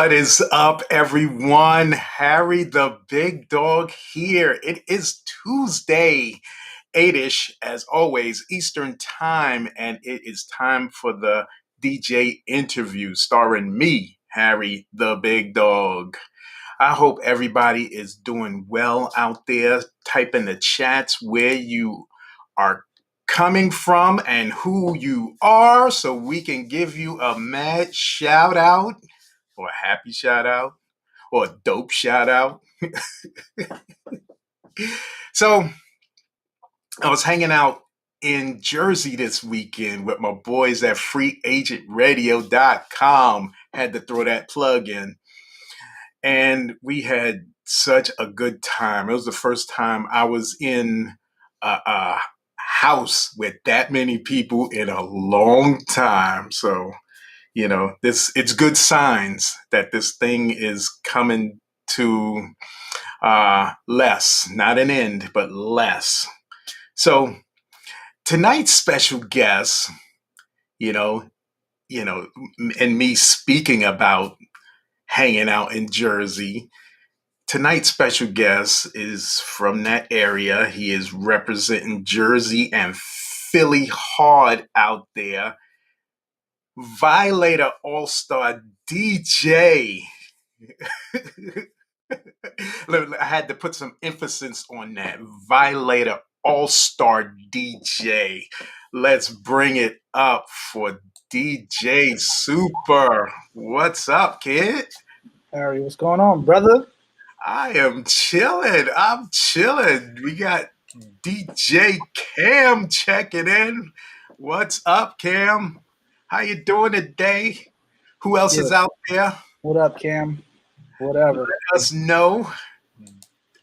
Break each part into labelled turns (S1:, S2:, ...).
S1: What is up, everyone? Harry the Big Dog here. It is Tuesday, 8-ish, as always, Eastern Time, and it is time for the DJ interview starring me, Harry the Big Dog. I hope everybody is doing well out there. Type in the chats where you are coming from and who you are so we can give you a mad shout out or a happy shout out or a dope shout out. So I was hanging out in Jersey this weekend with my boys at freeagentradio.com. Had to throw that plug in. And we had such a good time. It was the first time I was in a house with that many people in a long time. So it's good signs that this thing is coming to less, not an end, but less. So tonight's special guest, and me speaking about hanging out in Jersey. Tonight's special guest is from that area. He is representing Jersey and Philly hard out there. Violator All-Star DJ. I had to put some emphasis on that. Violator All-Star DJ. Let's bring it up for DJ Supa. What's up, kid?
S2: Harry, what's going on, brother?
S1: I am chilling. I'm chilling. We got DJ Cam checking in. What's up, Cam? How you doing today? Who else is out there?
S2: What up, Cam? Whatever.
S1: Let us know.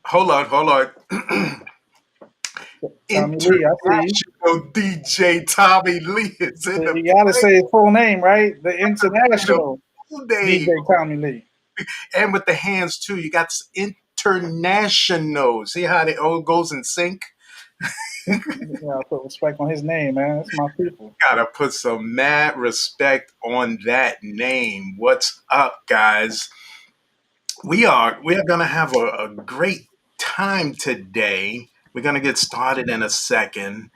S1: Hold on. International DJ Tommy Lee is in the
S2: You gotta say his full name, right? The international DJ Tommy Lee.
S1: And with the hands too, you got international. See how it all goes in sync?
S2: Yeah, put respect on his name, man. That's my people.
S1: Gotta put some mad respect on that name. What's up, guys? We are gonna have a great time today. We're gonna get started in a second.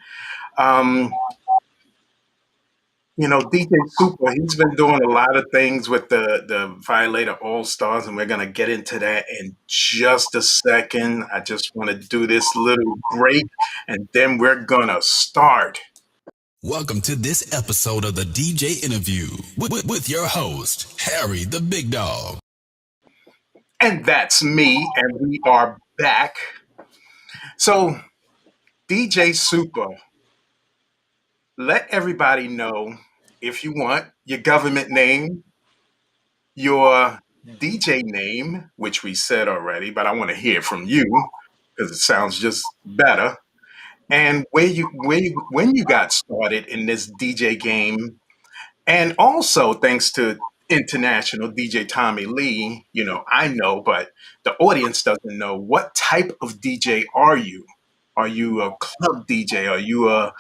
S1: DJ Supa, he's been doing a lot of things with the Violator All-Stars, and we're going to get into that in just a second. I just want to do this little break, and then we're going to start.
S3: Welcome to this episode of the DJ Interview with your host, Harry the Big Dog.
S1: And that's me, and we are back. So, DJ Supa, let everybody know, if you want, your government name, your DJ name, which we said already, but I want to hear from you because it sounds just better. And when you got started in this DJ game, and also thanks to international DJ Tommy Lee, I know, but the audience doesn't know, what type of DJ are you? Are you a club DJ? Are you a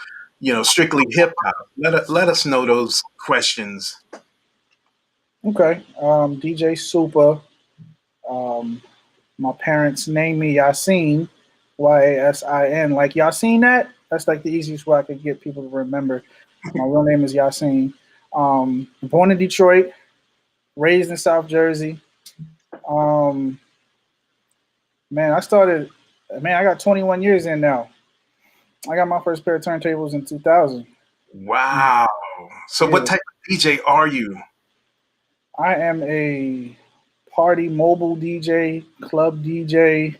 S1: strictly hip hop? Let us know those questions.
S2: Okay, DJ Supa. My parents named me Yasin, Yasin. Like Yasin, that's like the easiest way I could get people to remember. My real name is Yasin. Born in Detroit, raised in South Jersey. I got 21 years in now. I got my first pair of turntables in 2000.
S1: Wow. So what type of DJ are you?
S2: I am a party mobile DJ, club DJ,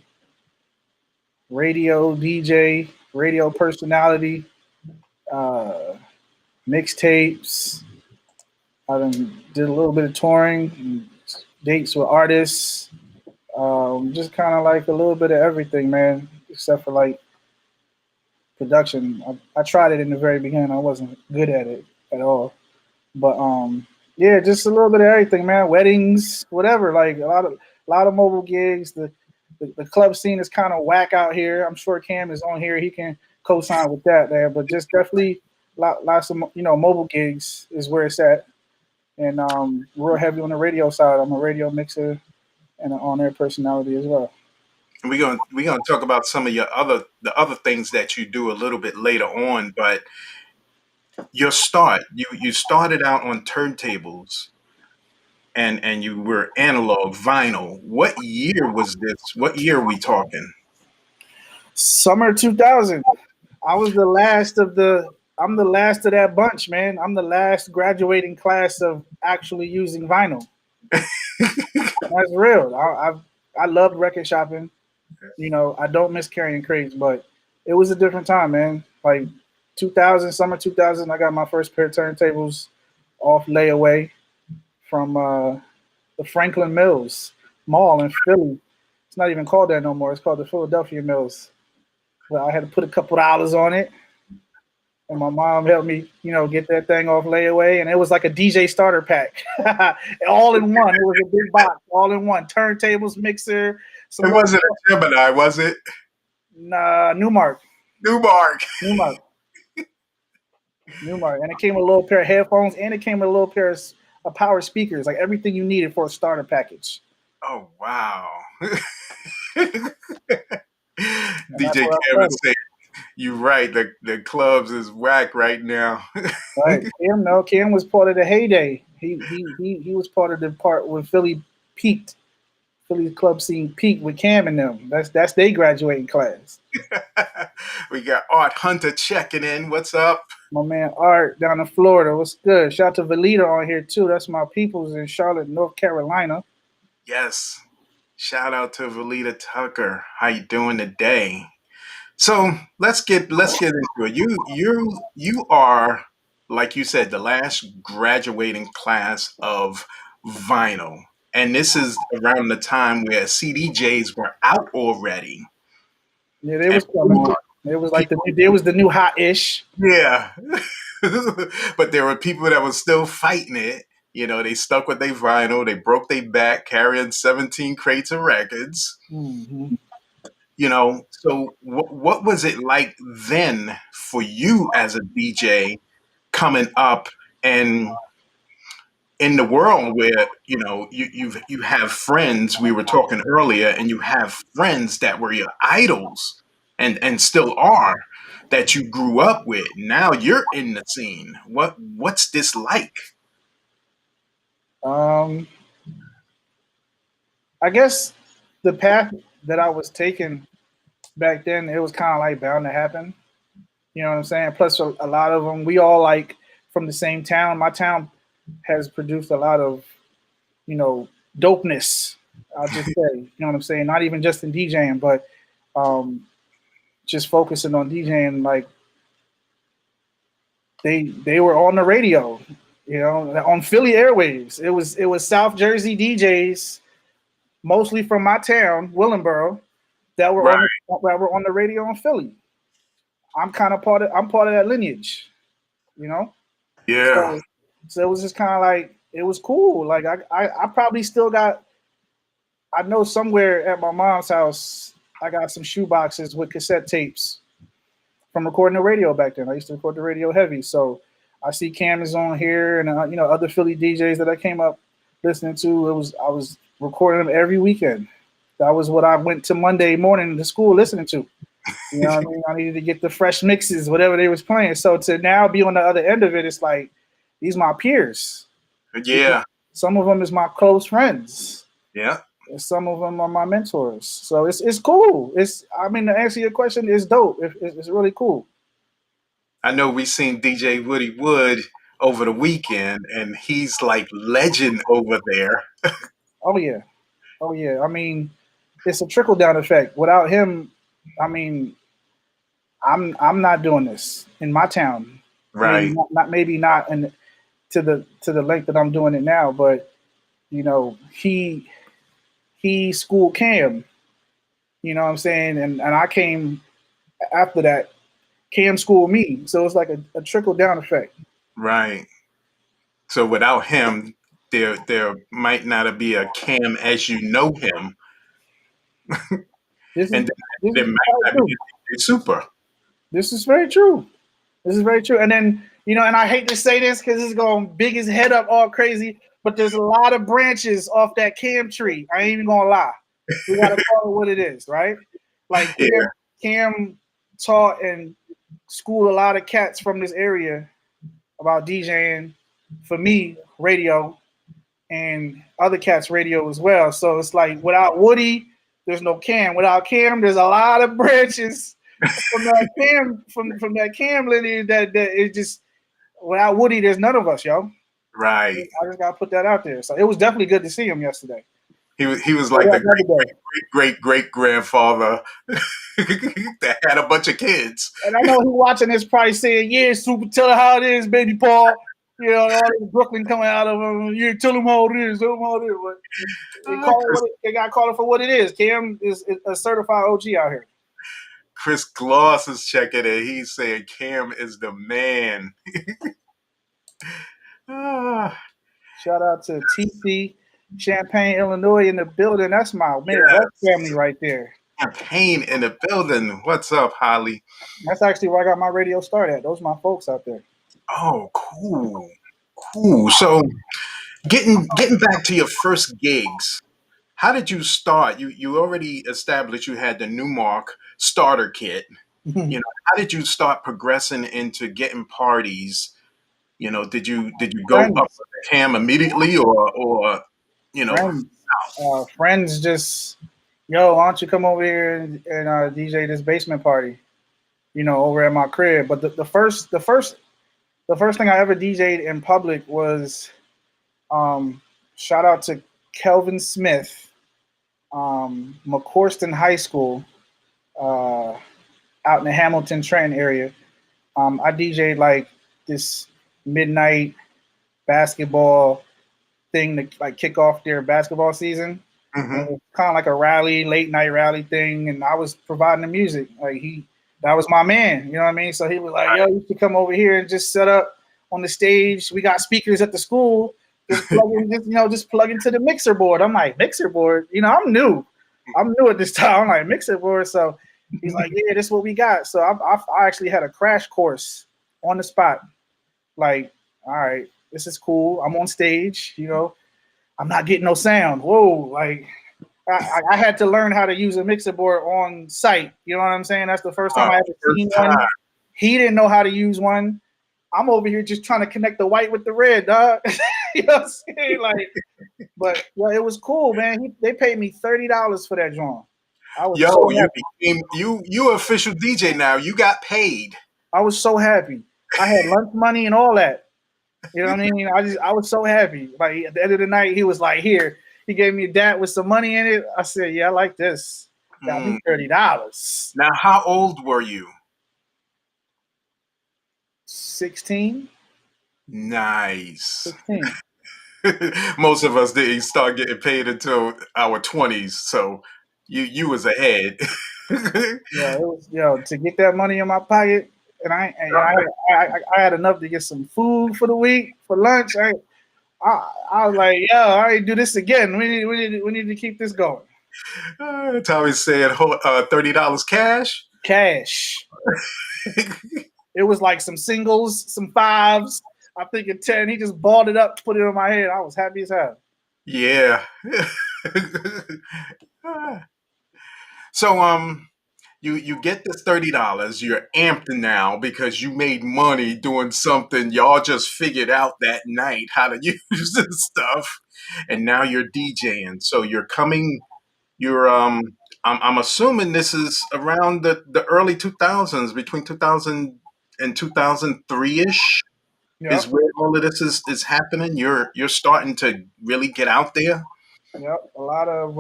S2: radio DJ, radio personality, mixtapes. I did a little bit of touring, dates with artists, just kind of like a little bit of everything, man, except for like production. I tried it in the very beginning. I wasn't good at it at all, but just a little bit of everything, man. Weddings, whatever. Like a lot of mobile gigs. The club scene is kind of whack out here. I'm sure Cam is on here. He can co-sign with that there. But just definitely lots of mobile gigs is where it's at. and real heavy on the radio side. I'm a radio mixer and an on-air personality as well.
S1: And we're gonna talk about some of the other things that you do a little bit later on, but your start, you started out on turntables and you were analog vinyl. What year was this? What year are we talking?
S2: Summer 2000. I was the last of the. I'm the last of that bunch, man. I'm the last graduating class of actually using vinyl. That's real. I loved record shopping. You know, I don't miss carrying crates, but it was a different time, man. Like 2000, summer 2000, I got my first pair of turntables off layaway from the Franklin Mills Mall in Philly. It's not even called that no more. It's called the Philadelphia Mills. But I had to put a couple dollars on it, and my mom helped me, you know, get that thing off layaway. And it was like a DJ starter pack, all in one. It was a big box, all in one. Turntables, mixer, some
S1: It
S2: more.
S1: wasn't a Gemini, was it?
S2: Nah, Newmark,
S1: Newmark.
S2: Newmark, Newmark, and it came with a little pair of headphones, and it came with a little pair of power speakers, like everything you needed for a starter package.
S1: Oh wow.
S2: And that's
S1: DJ
S2: where I
S1: Kevin
S2: started.
S1: said, "You right. The clubs is whack right now."
S2: Right, Kim, no, Kim was part of the heyday. He was part of the part when Philly peaked. Philly club scene peaked with Cam and them. That's they graduating class.
S1: We got Art Hunter checking in. What's up?
S2: My man Art down in Florida. What's good? Shout out to Violator on here too. That's my peoples in Charlotte, North Carolina.
S1: Yes. Shout out to Valita Tucker. How you doing today? So let's get into it. You are, like you said, the last graduating class of vinyl. And this is around the time where CDJs were out already.
S2: Yeah, they
S1: And
S2: was coming. It was like there was the new hot ish.
S1: yeah. But there were people that were still fighting it. You know, they stuck with their vinyl, they broke their back carrying 17 crates of records.
S2: Mm-hmm.
S1: You know, so what was it like then for you as a DJ coming up and in the world where you have friends, we were talking earlier, and you have friends that were your idols and still are, that you grew up with. Now you're in the scene. What's this like?
S2: Um, I guess the path that I was taking back then, it was kind of like bound to happen. You know what I'm saying? Plus, a lot of them, we all like from the same town. My town has produced a lot of, you know, dopeness. I'll just say, you know what I'm saying? Not even just in DJing, but um, just focusing on DJing. Like they were on the radio, you know, on Philly airwaves. It was South Jersey DJs, mostly from my town, Willingboro, that were
S1: Right.
S2: on the radio in Philly. I'm part of that lineage, you know.
S1: Yeah.
S2: So it was just kind of like it was cool. Like I probably still got. I know somewhere at my mom's house I got some shoe boxes with cassette tapes from recording the radio back then. I used to record the radio heavy, so I see Cam is on here and you know, other Philly DJs that I came up listening to. I was recording them every weekend. That was what I went to Monday morning to school listening to. You know what I mean? I needed to get the fresh mixes, whatever they was playing. So to now be on the other end of it, it's like these my peers.
S1: Yeah.
S2: Some of them is my close friends.
S1: Yeah.
S2: And some of them are my mentors. So it's cool. I mean, to answer your question, it's dope. It's really cool.
S1: I know we seen DJ Woody Wood over the weekend, and he's like legend over there.
S2: Oh yeah, oh yeah. I mean, it's a trickle down effect. Without him, I mean, I'm not doing this in my town.
S1: Right.
S2: Maybe not in to the length that I'm doing it now, but you know, he schooled Cam, you know what I'm saying? And I came after that. Cam schooled me. So it's like a trickle down effect.
S1: Right. So without him, there might not be a Cam as you know him,
S2: This is
S1: and
S2: this
S1: there
S2: is
S1: might
S2: very
S1: not
S2: true.
S1: be a Super.
S2: This is very true. This is very true. And then You know, and I hate to say this because it's going to big his head up all crazy, but there's a lot of branches off that Cam tree. I ain't even going to lie. We got to call it what it is, right? Like
S1: Yeah.
S2: Cam taught and schooled a lot of cats from this area about DJing. For me, radio, and other cats radio as well. So it's like without Woody, there's no Cam. Without Cam, there's a lot of branches from that Cam lineage that it just without Woody, there's none of us, yo.
S1: Right.
S2: I just gotta put that out there. So it was definitely good to see him yesterday.
S1: He was like the great grandfather that had a bunch of kids.
S2: And I know he watching this probably saying, "Yeah, Supa, tell her how it is, baby Paul." You know, all this Brooklyn coming out of him. Yeah, tell him how it is. Tell him how it is. But they got to call it for what it is. Cam is a certified OG out here.
S1: Chris Gloss is checking it. He's saying Cam is the man.
S2: Shout out to TC, Champaign, Illinois in the building. That's my Midwest family right there.
S1: Champaign in the building. What's up, Holly?
S2: That's actually where I got my radio start at. Those are my folks out there.
S1: Oh, cool. So, getting back to your first gigs, how did you start? You already established you had the Newmark starter kit. You know, how did you start progressing into getting parties? You know, did you go up with the Cam immediately, or you know,
S2: friends just, yo, why don't you come over here and DJ this basement party? You know, over at my crib. But the first thing I ever DJ'd in public was, shout out to Kelvin Smith, McCorston High School, out in the Hamilton Trenton area. I DJ'd like this midnight basketball thing to like kick off their basketball season.
S1: Mm-hmm.
S2: It was kind of like a rally, late night rally thing, and I was providing the music. Like that was my man, you know what I mean? So he was like, "Yo, you should come over here and just set up on the stage. We got speakers at the school. Just plug into the mixer board." I'm like, "Mixer board? You know, I'm new at this time. I'm like, mixer board." So he's like, "Yeah, this is what we got." So I actually had a crash course on the spot. Like, all right, this is cool. I'm on stage, you know, I'm not getting no sound. Whoa, like I had to learn how to use a mixer board on site. You know what I'm saying? That's the first time I ever seen one. He didn't know how to use one. I'm over here just trying to connect the white with the red, dog. You know what I'm saying? Like, but yeah, it was cool, man. They paid me $30 for that joint. I was so happy.
S1: You official DJ now. You got paid.
S2: I was so happy. I had lunch money and all that. You know what I mean? I was so happy. Like at the end of the night, he was like, "Here." He gave me that with some money in it. I said, "Yeah, I like this." Got me $30.
S1: Now, how old were you?
S2: 16.
S1: Nice.
S2: 16.
S1: Most of us didn't start getting paid until our 20s, so you was ahead.
S2: Yeah, it was to get that money in my pocket. And I had enough to get some food for the week for lunch. I was like, "Yo, I ain't do this again. We need to keep this going."
S1: Tommy said, $30 cash.
S2: Cash. It was like some singles, some fives. I'm thinking 10. He just balled it up, put it on my head. I was happy as hell.
S1: Yeah. So you get this $30. You're amped now because you made money doing something y'all just figured out that night how to use this stuff, and now you're DJing. So I'm assuming this is around the early 2000s, between 2000 and 2003-ish.
S2: Yep.
S1: Is where all of this is happening. You're starting to really get out there.
S2: Yep, a lot of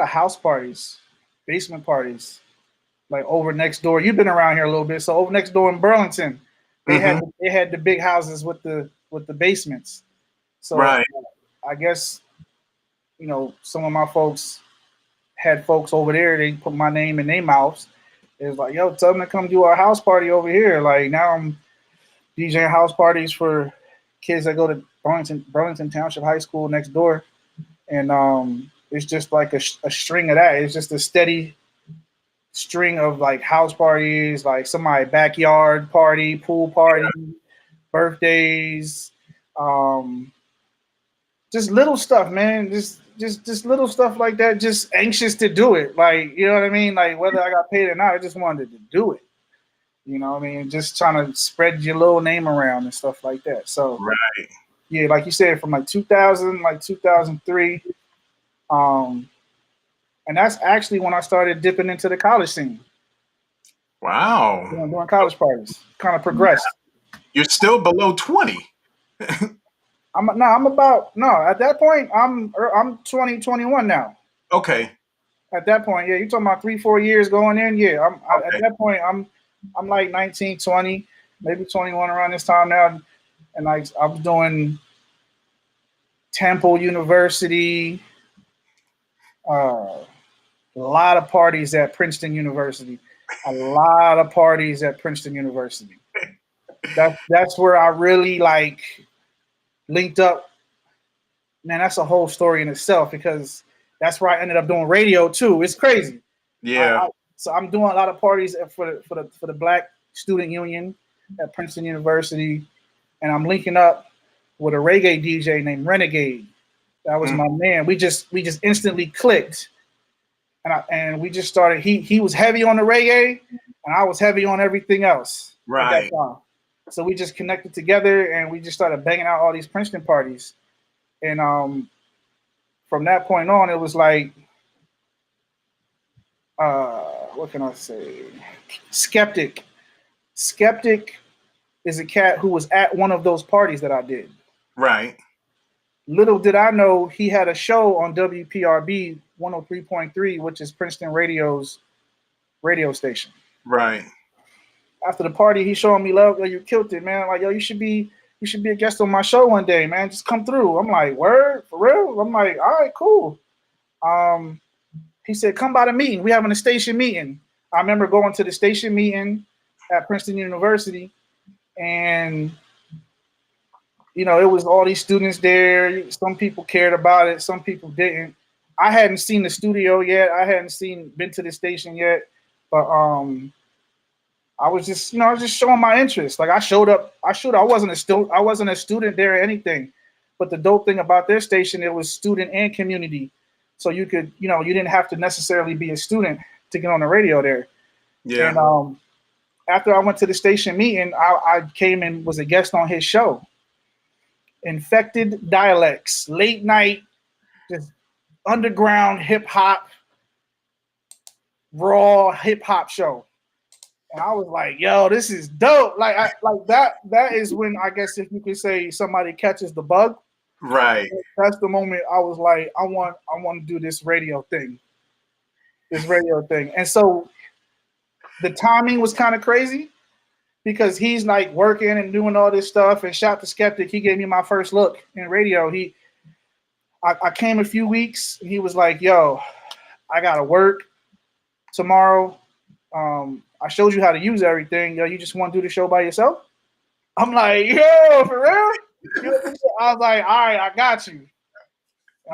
S2: house parties, basement parties, like over next door. You've been around here a little bit, so over next door in Burlington, they had the big houses with the basements. So
S1: right.
S2: I guess, you know, some of my folks had folks over there. They put my name in their mouths. It was like, "Yo, tell them to come do our house party over here." Like now I'm DJing house parties for kids that go to Burlington Township High School next door, and it's just like a string of that. It's just a steady string of like house parties, like somebody backyard party, pool party, birthdays, um, just little stuff, man. Just little stuff like that. Just anxious to do it, like you know what I mean. Like whether I got paid or not, I just wanted to do it. You know what I mean? Just trying to spread your little name around and stuff like that. So
S1: Right.
S2: yeah, like you said, from like 2000, like 2003, um, and that's actually when I started dipping into the college scene. You
S1: Wow.
S2: know, doing college parties, kind of progressed.
S1: You're still below 20.
S2: I'm about no. At that point, I'm 20, 21 now.
S1: Okay.
S2: At that point, yeah, you're talking about 3, 4 years going in. Yeah, at
S1: Okay.
S2: that point, I'm like 19, 20, maybe 21 around this time now, and like I was doing Temple University, a lot of parties at Princeton University, a lot of parties at Princeton University. That's where I really like linked up. Man, that's a whole story in itself because that's where I ended up doing radio too. It's crazy.
S1: Yeah.
S2: So I'm doing a lot of parties for the Black Student Union at Princeton University, and I'm linking up with a reggae DJ named Renegade. That was my man. We just instantly clicked, and we just started. He was heavy on the reggae, and I was heavy on everything else at that
S1: Right.
S2: time. So we just connected together, and we just started banging out all these Princeton parties. And from that point on, it was like, what can I say? Skeptic. Skeptic is a cat who was at one of those parties that I did.
S1: Right.
S2: Little did I know he had a show on WPRB 103.3, which is Princeton Radio's radio station.
S1: Right.
S2: After the party, he showing me love. Yo, you killed it, man. Like, yo, you should be a guest on my show one day, man. Just come through. I'm like, word? For real? I'm like, all right, cool. He said, come by the meeting. We having a station meeting. I remember going to the station meeting at Princeton University, and you know, it was all these students there. Some people cared about it, some people didn't. I hadn't seen the studio yet. I hadn't been to the station yet, but I was just, I was just showing my interest. Like I showed up. I wasn't a student there or anything. But the dope thing about their station, it was student and community. So you could, you didn't have to necessarily be a student to get on the radio there.
S1: Yeah.
S2: And after I went to the station meeting, I came and was a guest on his show. Infected Dialects, late night, just underground hip hop, raw hip hop show. And I was like, yo, this is dope. Like that is when I guess if you could say somebody catches the bug.
S1: Right.
S2: That's the moment I was like, I want to do this radio thing. And so the timing was kind of crazy because he's like working and doing all this stuff. And shout to Skeptic, he gave me my first look in radio. I came a few weeks. And he was like, yo, I gotta work tomorrow. I showed you how to use everything. Yo, you just want to do the show by yourself? I'm like, yo, for real? I was like, all right, I got you.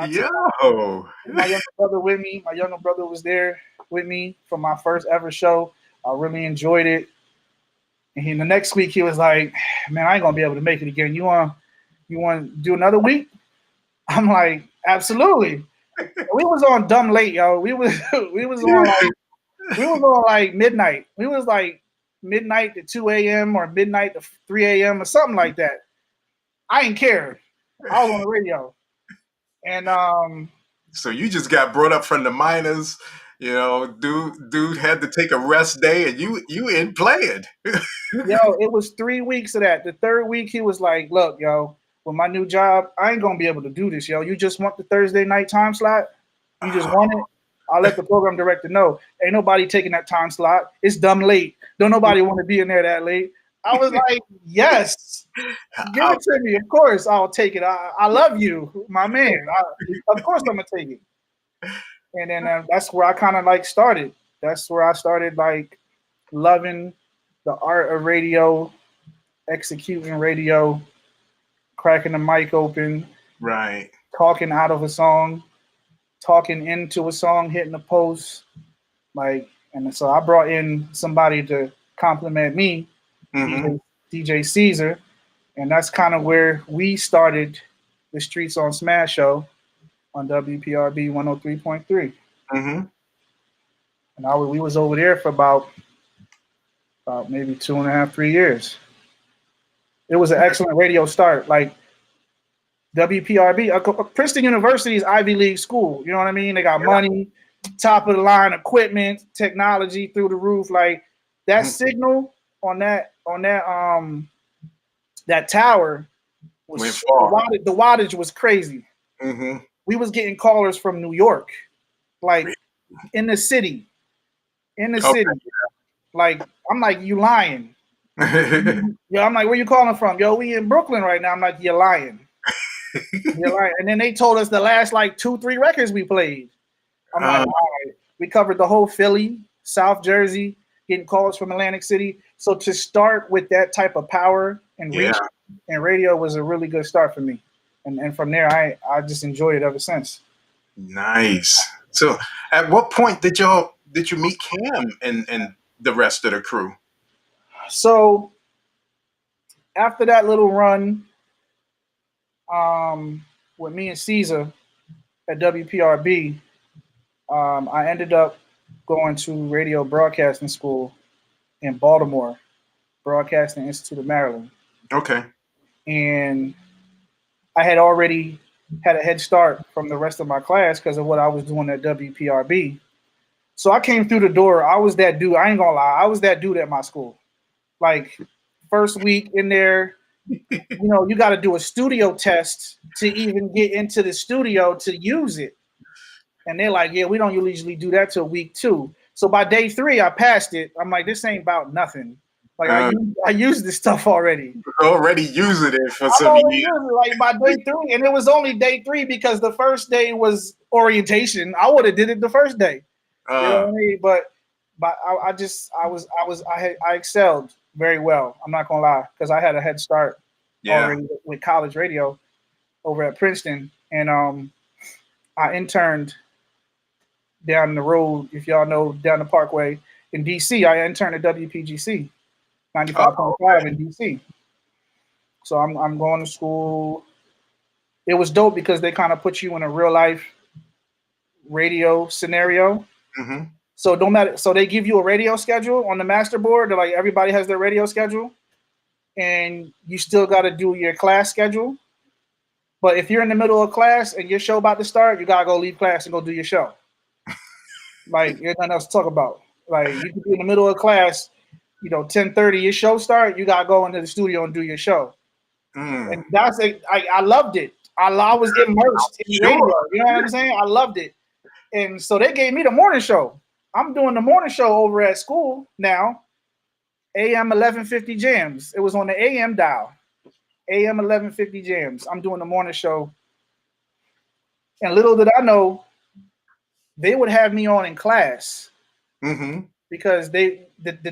S1: Yo.
S2: My younger brother with me. My younger brother was there with me for my first ever show. I really enjoyed it. And the next week he was like, man, I ain't gonna be able to make it again. You want to do another week? I'm like, absolutely. We was on dumb late, yo. We was on like midnight. We was like midnight to 2 a.m. or midnight to 3 a.m. or something like that. I didn't care. I was on the radio. And
S1: So you just got brought up from the minors, dude had to take a rest day and you in playing.
S2: yo, it was 3 weeks of that. The third week he was like, look, yo, with my new job, I ain't gonna be able to do this, yo. You just want the Thursday night time slot? You just want it? I'll let the program director know. Ain't nobody taking that time slot. It's dumb late. Don't nobody want to be in there that late. I was like, yes, give it to me. Of course, I'll take it. I love you, my man. Of course, I'm gonna take it. And then that's where I kind of like started. That's where I started like loving the art of radio, executing radio, cracking the mic open,
S1: Right.
S2: talking out of a song, talking into a song, hitting a post. Like And so I brought in somebody to compliment me,
S1: Mm-hmm.
S2: DJ Caesar, and that's kind of where we started the Streets on Smash show on WPRB 103.3.
S1: Mm-hmm.
S2: And we was over there for about maybe 2.5, 3 years. It was an excellent radio start. Like WPRB, Princeton University is Ivy League school. You know what I mean? They got money, top of the line equipment, technology through the roof. Like that
S1: Mm-hmm.
S2: signal on that tower was
S1: Went far.
S2: the wattage was crazy.
S1: Mm-hmm.
S2: We was getting callers from New York, like in the city,
S1: Okay.
S2: Like I'm like, you lying? Yo, I'm like, where you calling from? Yo, we in Brooklyn right now. I'm like, you're lying. You're lying. And then they told us the last like 2-3 records we played. I'm like, all right. We covered the whole Philly, South Jersey, getting calls from Atlantic City. So to start with that type of power and reach and radio was a really good start for me. And from there, I just enjoyed it ever since.
S1: Nice. So at what point did you meet Cam and the rest of the crew?
S2: So after that little run with me and Caesar at WPRB, I ended up going to radio broadcasting school in Baltimore, Broadcasting Institute of Maryland.
S1: Okay.
S2: And I had already had a head start from the rest of my class because of what I was doing at WPRB. So I came through the door. I was that dude. I ain't gonna lie. I was that dude at my school. Like first week in there, you got to do a studio test to even get into the studio to use it. And they're like, yeah, we don't usually do that till week 2. So by day 3, I passed it. I'm like, this ain't about nothing. Like I used this stuff already.
S1: Already using it for
S2: I'm
S1: some
S2: already
S1: years.
S2: using it like by day 3, and it was only day 3 because the first day was orientation. I would have did it the first day. You know what I mean? But I excelled very well. I'm not gonna lie because I had a head start already with college radio over at Princeton, and I interned down the road. If y'all know down the Parkway in DC, I interned at WPGC 95.5 in DC. So I'm going to school. It was dope because they kind of put you in a real life radio scenario.
S1: Mm-hmm.
S2: So no matter, so they give you a radio schedule on the master board. They're like, everybody has their radio schedule, and you still got to do your class schedule. But if you're in the middle of class and your show about to start, you gotta go leave class and go do your show. Like there's nothing else to talk about. Like you could be in the middle of class, 10:30, your show start, you gotta go into the studio and do your show. And that's I loved it. I was immersed in radio. You know what I'm saying? I loved it. And so they gave me the morning show. I'm doing the morning show over at school now. AM 1150 jams. It was on the AM dial. AM 1150 jams. I'm doing the morning show. And little did I know, they would have me on in class.
S1: Mm-hmm.
S2: Because the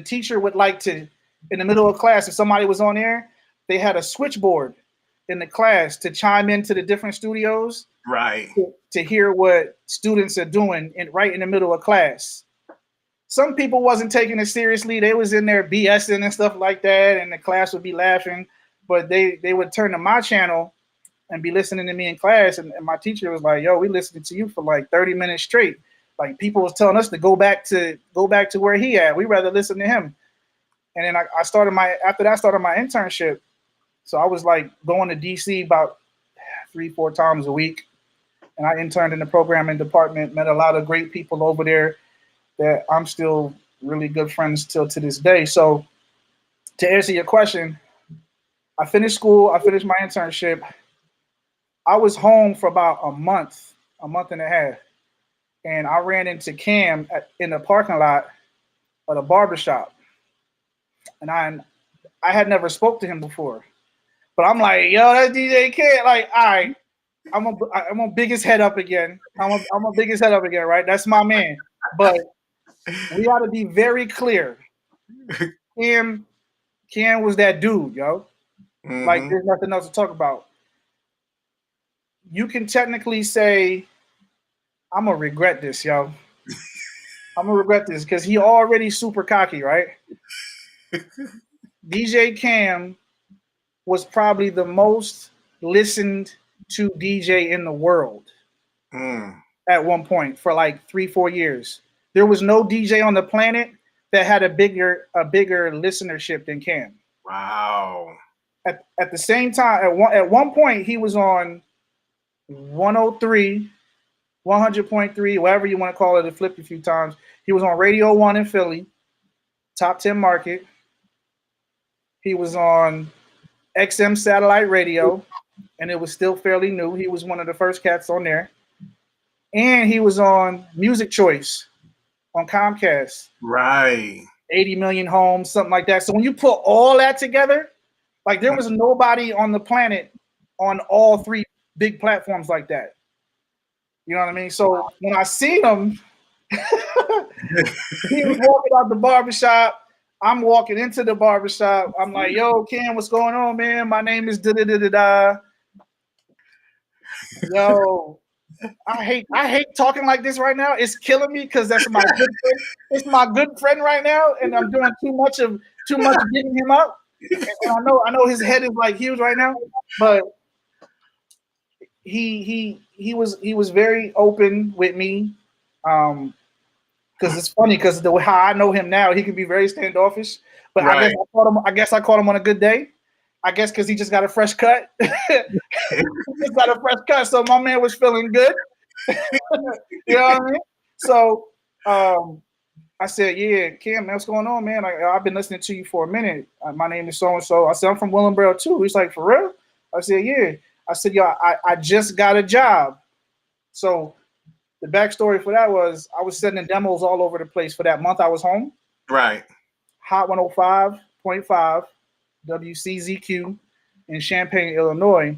S2: teacher would like to, in the middle of class, if somebody was on air, they had a switchboard in the class to chime into the different studios.
S1: Right.
S2: To hear what students are doing right in the middle of class. Some people wasn't taking it seriously. They was in there BSing and stuff like that, and the class would be laughing. But they would turn to my channel and be listening to me in class, and my teacher was like, yo, we listening to you for like 30 minutes straight. Like people was telling us to go back to where he at. We rather listen to him. And then I started my internship. So I was like going to DC about 3-4 times a week. And I interned in the programming department, met a lot of great people over there that I'm still really good friends till to this day. So to answer your question, I finished school, I finished my internship. I was home for about a month and a half. And I ran into Cam in the parking lot of the barbershop. And I had never spoke to him before. But I'm like, yo, that DJ Cam. Like, all right, I'm gonna big his head up again. I'm gonna big his head up again, right? That's my man. But we got to be very clear. Cam was that dude, yo. Mm-hmm. Like, there's nothing else to talk about. You can technically say, I'm gonna regret this, yo. I'm gonna regret this because he already super cocky, right? DJ Cam was probably the most listened to DJ in the world
S1: Mm,
S2: at one point for like 3-4 years. There was no DJ on the planet that had a bigger listenership than Cam.
S1: wow.
S2: At the same time, at one point he was on 103, 100.3, whatever you want to call it. It flipped a few times. He was on Radio One in Philly, top 10 market. He was on XM satellite radio, and it was still fairly new. He was one of the first cats on there, and he was on Music Choice on Comcast,
S1: Right.
S2: 80 million homes, something like that. So when you put all that together, like there was nobody on the planet on all three big platforms like that. You know what I mean? So when I seen him, he was walking out the barbershop. I'm walking into the barbershop. I'm like, yo, Cam, what's going on, man? My name is da da da da da. Yo, I hate talking like this right now. It's killing me because that's my good friend. It's my good friend right now, and I'm doing too much getting him up. And I know his head is like huge right now, but he was very open with me. Because it's funny because the way how I know him now, he can be very standoffish. But I guess
S1: Right.
S2: I caught him on a good day. I guess because he just got a fresh cut. He just got a fresh cut, so my man was feeling good. You know what I mean? So I said, "Yeah, Cam, man, what's going on, man? I've been listening to you for a minute. My name is so and so." I said, "I'm from Willenboro too." He's like, "For real?" I said, "Yeah." I said, "Yo, I just got a job." So the backstory for that was I was sending demos all over the place for that month I was home.
S1: Right.
S2: Hot 105.5 WCZQ in Champaign, Illinois.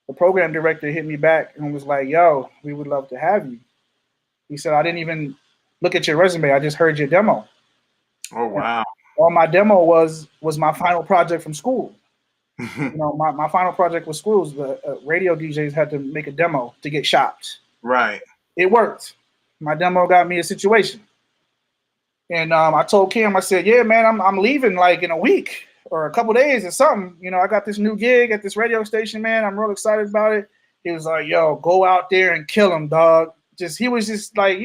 S2: The program director hit me back and was like, "Yo, we would love to have you." He said, "I didn't even look at your resume. I just heard your demo."
S1: Oh,
S2: And
S1: wow.
S2: all my demo was my final project from school. You know, my final project was schools. The radio DJs had to make a demo to get shopped.
S1: Right.
S2: It worked. My demo got me a situation. And I told Kim, I said, "Yeah, man, I'm leaving like in a week or a couple days or something. You know, I got this new gig at this radio station, man. I'm real excited about it." He was like, "Yo, go out there and kill him, dog." He was just like,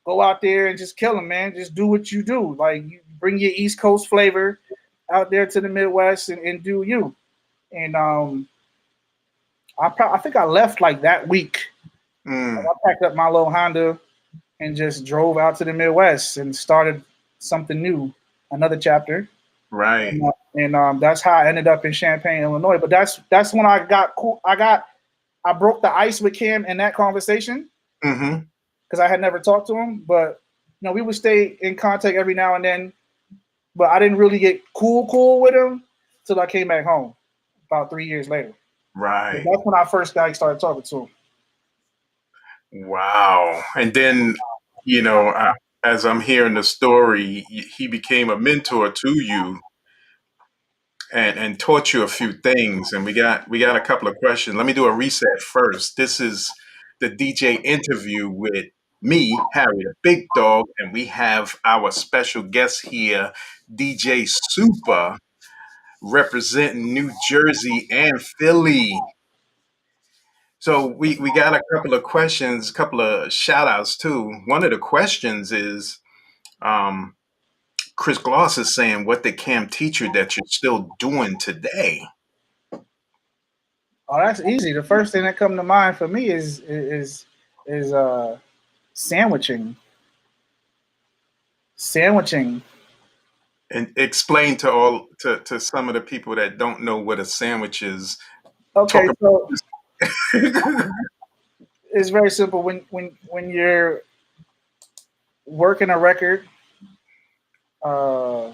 S2: go out there and just kill him, man. Just do what you do. Like, you bring your East Coast flavor out there to the Midwest and do you. And I think I left like that week.
S1: Mm,
S2: I packed up my little Honda and just drove out to the Midwest and started something new, another chapter.
S1: right.
S2: And that's how I ended up in Champaign, Illinois. But that's when I got cool. I broke the ice with Cam in that conversation
S1: Mm-hmm.
S2: because I had never talked to him. But we would stay in contact every now and then. But I didn't really get cool with him till I came back home about 3 years later. But
S1: Right.
S2: that's when I first started talking to him.
S1: Wow. And then, you know, as I'm hearing the story, he became a mentor to you and taught you a few things. And we got a couple of questions. Let me do a reset first. This is the DJ interview with me, Harry the Big Dog, and we have our special guest here, DJ Supa, representing New Jersey and Philly. So we got a couple of questions, a couple of shout outs too. One of the questions is um, Chris Gloss is saying, what did Cam teach you that you're still doing today?
S2: Oh, that's easy. The first thing that comes to mind for me is sandwiching. Sandwiching.
S1: And explain to all to some of the people that don't know what a sandwich is. Talk
S2: Okay,
S1: about
S2: so
S1: this.
S2: it's very simple. When you're working a record, uh,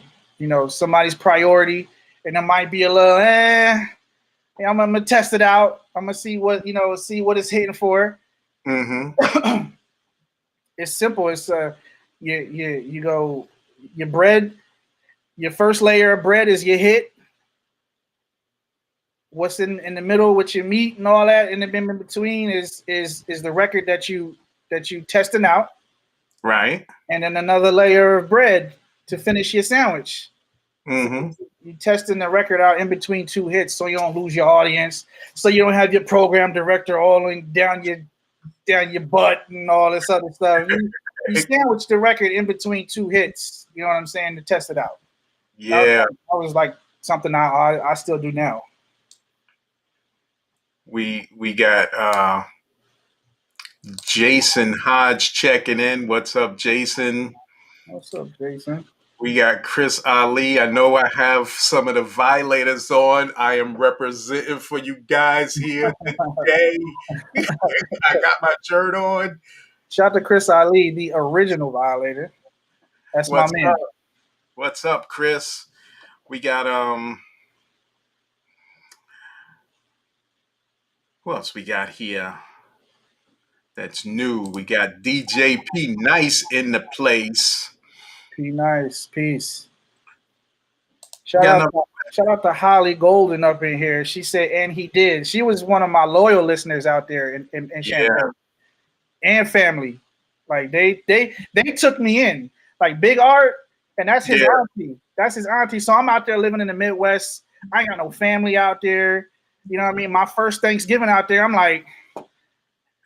S2: somebody's priority, and it might be a little, I'm gonna test it out. I'm gonna see what it's hitting for.
S1: Hmm.
S2: It's simple. It's you go your bread. Your first layer of bread is your hit. What's in the middle with your meat and all that, and in between is the record that you testing out.
S1: Right.
S2: and then another layer of bread to finish your sandwich. So
S1: Mm-hmm.
S2: you testing the record out in between two hits, so you don't lose your audience, so you don't have your program director all in down your butt and all this other stuff. You sandwich the record in between two hits. You know what I'm saying, to test it out.
S1: Yeah.
S2: That was like something I still do now.
S1: We got Jason Hodge checking in. What's up, Jason?
S2: What's up, Jason?
S1: We got Chris Ali. I know I have some of the Violators on. I am representing for you guys here today. I got my shirt on.
S2: Shout out to Chris Ali, the original Violator. That's my
S1: What's
S2: man.
S1: up? What's up, Chris? We got who else we got here? That's new. We got DJ P Nice in the place.
S2: P nice, peace.
S1: We got another.
S2: Shout out to Holly Golden up in here. She said, and he did. She was one of my loyal listeners out there in
S1: Yeah,
S2: Champaign and family. Like they took me in. Like Big Art, and that's his
S1: yeah.
S2: auntie. That's his auntie. So I'm out there living in the Midwest. I ain't got no family out there. You know what I mean? My first Thanksgiving out there, I'm like,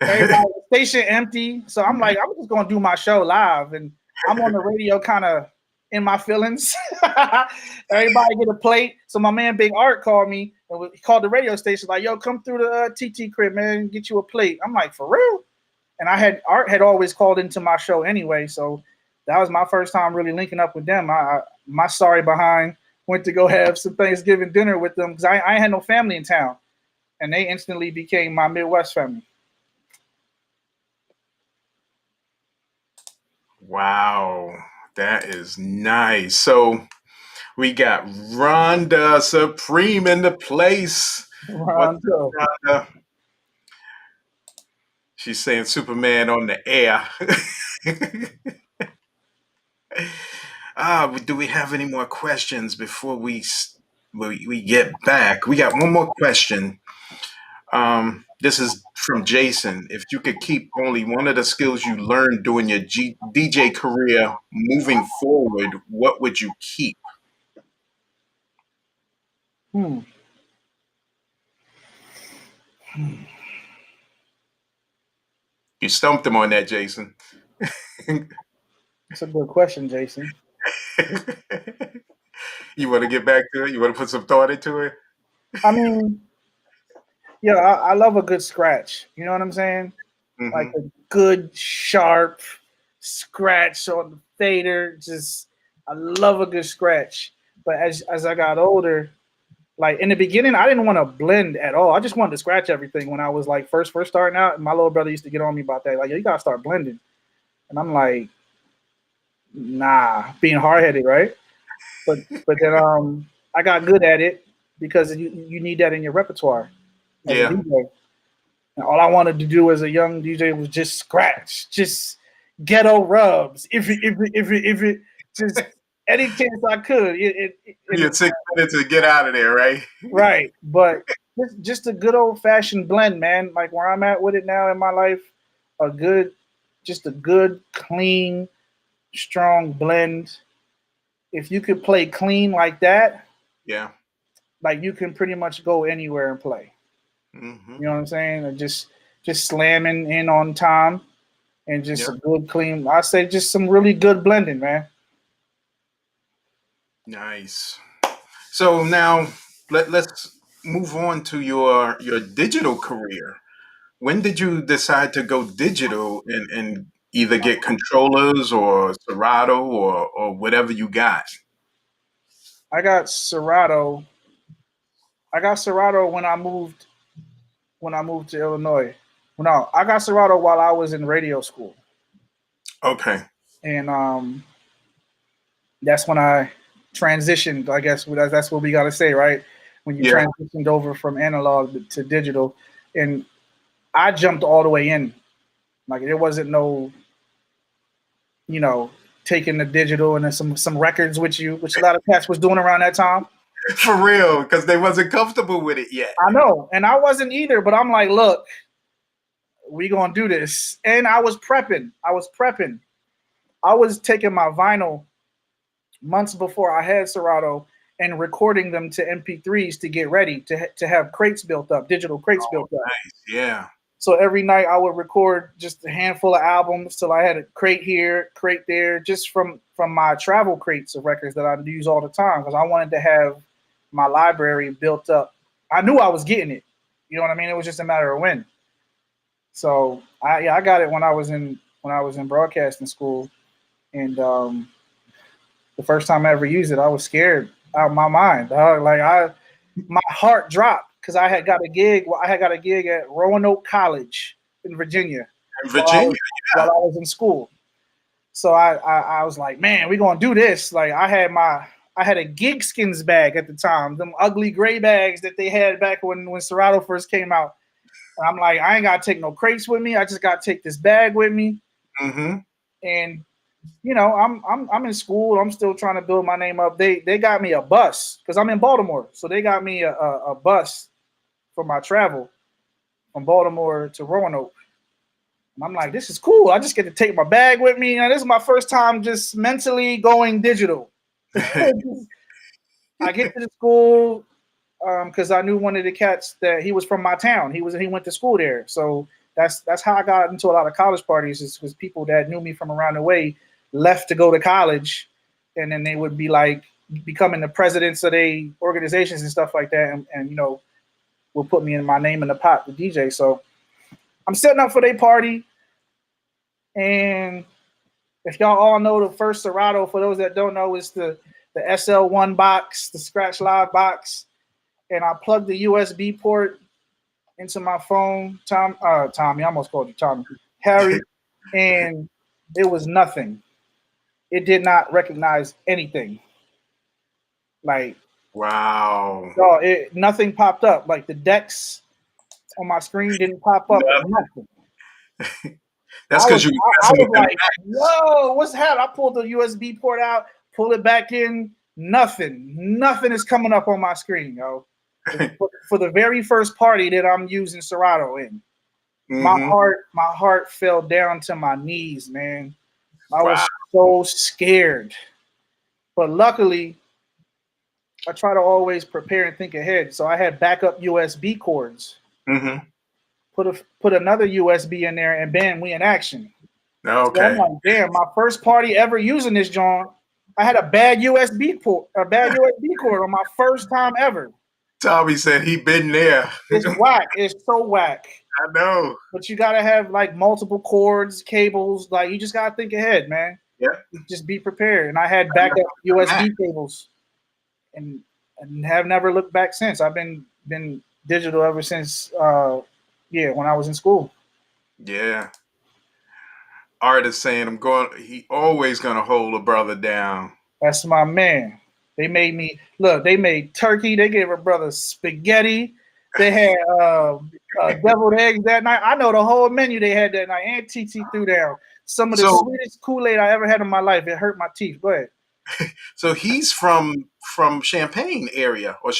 S2: everybody, the station empty. So I'm like, I'm just gonna do my show live, and I'm on the radio, kind of in my feelings. Everybody get a plate. So my man Big Art called me and he called the radio station, like, "Yo, come through the TT crib, man, get you a plate." I'm like, "For real?" And Art had always called into my show anyway, so that was my first time really linking up with them. My sorry behind went to go have some Thanksgiving dinner with them because I had no family in town, and they instantly became my Midwest family.
S1: Wow, that is nice. So we got Rhonda Supreme in the place. What's
S2: Rondo.
S1: up, Rhonda? She's saying Superman on the air. Do we have any more questions before we get back? We got one more question. This is from Jason. If you could keep only one of the skills you learned during your DJ career moving forward, what would you keep?
S2: Hmm.
S1: You stumped him on that, Jason.
S2: That's a good question, Jason.
S1: You want to get back to it? You want to put some thought into it?
S2: I mean, yeah, I love a good scratch. You know what I'm saying? Like
S1: Hmm.
S2: a good sharp scratch on the fader. Just I love a good scratch. But as I got older, like in the beginning, I didn't want to blend at all. I just wanted to scratch everything when I was like first starting out. And my little brother used to get on me about that. Like, "Yo, you gotta start blending." And I'm like, nah, being hard headed, right? But then I got good at it because you need that in your repertoire as a
S1: Yeah.
S2: DJ. And all I wanted to do as a young DJ was just scratch, just ghetto rubs. If it just any chance I could.
S1: You had 6 minutes to get out of there, right?
S2: Right. But just a good old fashioned blend, man. Like where I'm at with it now in my life, just a good, clean, strong blend. If you could play clean like that,
S1: Yeah.
S2: like you can pretty much go anywhere and play.
S1: Hmm.
S2: You know what I'm saying? And just slamming in on time and just
S1: Yeah.
S2: a good clean. I say just some really good blending, man.
S1: Nice. So now let's move on to your digital career. When did you decide to go digital and either get controllers or Serato or whatever you got?
S2: I got Serato. I got Serato when I moved to Illinois. No, I got Serato while I was in radio school,
S1: Okay.
S2: and that's when I transitioned. I guess that's what we got to say, right? When you
S1: Yeah.
S2: transitioned over from analog to digital, and I jumped all the way in. Like there wasn't no, you know, taking the digital and then some records with you, which a lot of cats was doing around that time.
S1: For real, because they wasn't comfortable with it yet.
S2: I know, and I wasn't either. But I'm like, look, we gonna do this, and I was prepping. I was taking my vinyl months before I had Serato and recording them to MP3s to get ready to have crates built up, digital crates built up.
S1: Nice. Yeah.
S2: So every night I would record just a handful of albums till I had a crate here, crate there, just from my travel crates of records that I use all the time because I wanted to have my library built up. I knew I was getting it. You know what I mean? It was just a matter of when. So I got it when I was in broadcasting school, and the first time I ever used it, I was scared out of my mind. My heart dropped because I had got a gig. Well, I had got a gig at Roanoke College in Virginia
S1: In
S2: while I
S1: Virginia.
S2: was, while I was in school. So I was like, man, we're gonna do this. Like I had a gig skins bag at the time, them ugly gray bags that they had back when Serato first came out. And I'm like, I ain't gotta take no crates with me. I just gotta take this bag with me.
S1: Mm-hmm.
S2: And I'm in school. I'm still trying to build my name up. They got me a bus because I'm in Baltimore, so they got me a bus for my travel from Baltimore to Roanoke. And I'm like, this is cool. I just get to take my bag with me. And this is my first time just mentally going digital. I get to the school because I knew one of the cats that he was from my town. He went to school there, so that's how I got into a lot of college parties. Is because people that knew me from around the way left to go to college, and then they would be like becoming the presidents of their organizations and stuff like that, and will put me in my name in the pot to DJ. So I'm setting up for their party, and if y'all all know the first Serato, for those that don't know, is the SL1 box, the Scratch Live box, and I plugged the USB port into my phone. Tommy, I almost called you Tommy, Harry, and it was nothing. It did not recognize anything. Like,
S1: Wow.
S2: no, nothing popped up. Like the decks on my screen didn't pop up. Nothing.
S1: That's because you were
S2: I
S1: messing
S2: was
S1: with them.
S2: like, whoa, what's happening? I pulled the USB port out, pull it back in. Nothing is coming up on my screen, yo. For the very first party that I'm using Serato in,
S1: Mm-hmm.
S2: my heart fell down to my knees, man. I
S1: Wow.
S2: was so scared. But luckily, I try to always prepare and think ahead. So I had backup USB cords.
S1: Mm-hmm.
S2: Put another USB in there, and bam, we in action. So I'm
S1: Okay.
S2: like, damn, my first party ever using this, John. I had a bad USB cord on my first time ever.
S1: Tommy said he been there.
S2: It's whack. It's so whack.
S1: I know.
S2: But you gotta have like multiple cords, cables. Like you just gotta think ahead, man.
S1: Yeah.
S2: Just be prepared. And I had backup USB cables, and have never looked back since. I've been digital ever since. When I was in school.
S1: Yeah. Art is saying he always gonna hold a brother down.
S2: That's my man. They made me look. They made turkey. They gave her brother spaghetti. They had deviled eggs that night. I know the whole menu they had that night. And TT threw down some of the sweetest Kool-Aid I ever had in my life. It hurt my teeth. Go ahead.
S1: So he's from Champaign area or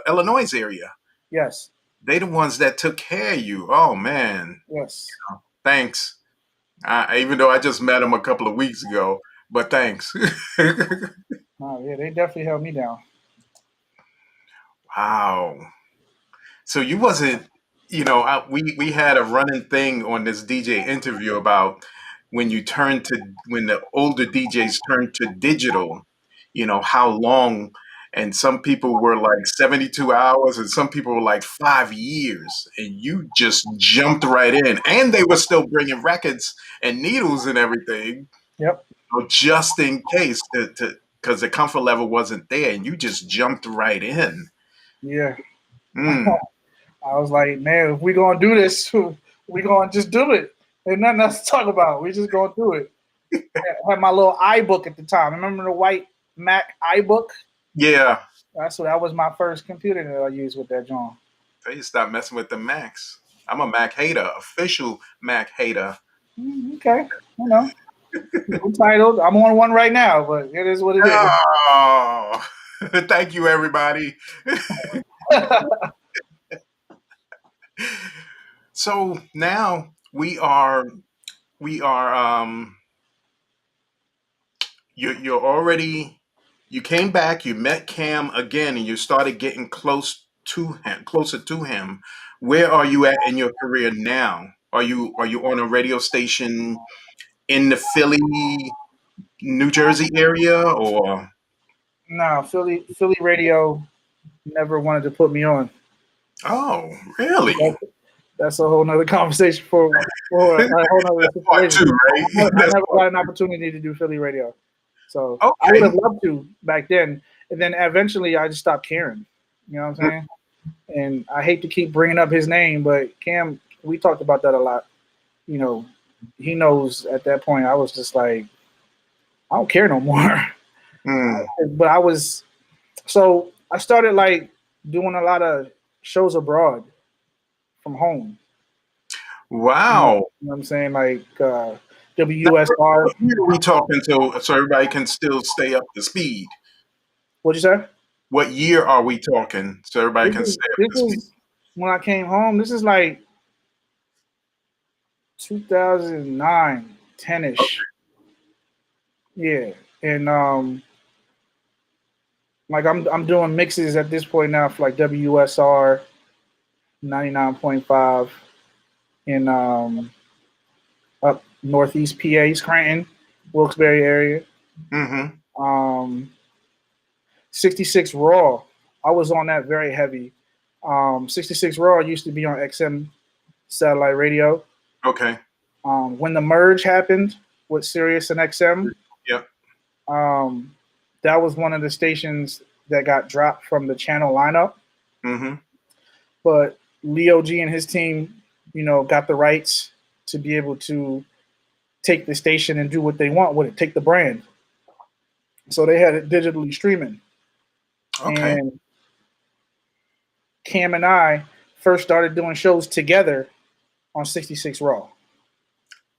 S1: Illinois area.
S2: Yes.
S1: They the ones that took care of you. Oh man.
S2: Yes.
S1: Thanks. Even though I just met him a couple of weeks ago, but thanks.
S2: Oh yeah, they definitely held me down.
S1: Wow. So you wasn't, we had a running thing on this DJ interview about when the older DJs turned to digital, how long, and some people were like 72 hours and some people were like 5 years, and you just jumped right in, and they were still bringing records and needles and everything.
S2: Yep.
S1: Just in case because the comfort level wasn't there, and you just jumped right in.
S2: Yeah.
S1: Mm.
S2: I was like, man, if we gonna do this, we gonna just do it. There's nothing else to talk about. We just gonna do it. I had my little iBook at the time. Remember the white Mac iBook?
S1: Yeah.
S2: That was my first computer that I used with that, John.
S1: So you stop messing with the Macs. I'm a Mac hater, official Mac hater.
S2: Okay, entitled. I'm on one right now, but it is what it is.
S1: Oh, thank you, everybody. So now we are you came back, you met Cam again, and you started getting closer to him. Where are you at in your career now? Are you on a radio station in the Philly, New Jersey area, or
S2: No, Philly radio never wanted to put me on.
S1: oh, really?
S2: That's a whole nother conversation for a whole nother
S1: That's part
S2: situation.
S1: two, right?
S2: I
S1: That's
S2: never
S1: part.
S2: got an opportunity to do Philly radio, so I would
S1: Okay.
S2: have loved to back then. And then eventually, I just stopped caring. You know what I'm saying? And I hate to keep bringing up his name, but Cam, we talked about that a lot. You know, he knows at that point I was just like, I don't care no more.
S1: Mm.
S2: But I was so I started like doing a lot of shows abroad from home.
S1: Wow.
S2: You know what I'm saying? Like
S1: Now, what
S2: WUSR.
S1: year are we talking so everybody can still stay up to speed?
S2: What'd you say?
S1: What year are we talking so everybody can stay up
S2: This
S1: to speed?
S2: is when I came home. This is like 2009, 10ish. Yeah. And like I'm doing mixes at this point now for like WUSR 99.5 in up northeast PA, Scranton, Wilkes-Barre area.
S1: Mm-hmm.
S2: Um 66 Raw. I was on that very heavy. 66 Raw used to be on XM satellite radio.
S1: Okay.
S2: When the merge happened with Sirius and XM,
S1: Yep.
S2: um, that was one of the stations that got dropped from the channel lineup.
S1: Mm-hmm.
S2: But Leo G and his team, got the rights to be able to take the station and do what they want with it, take the brand. So they had it digitally streaming.
S1: Okay.
S2: And Cam and I first started doing shows together on 66 Raw.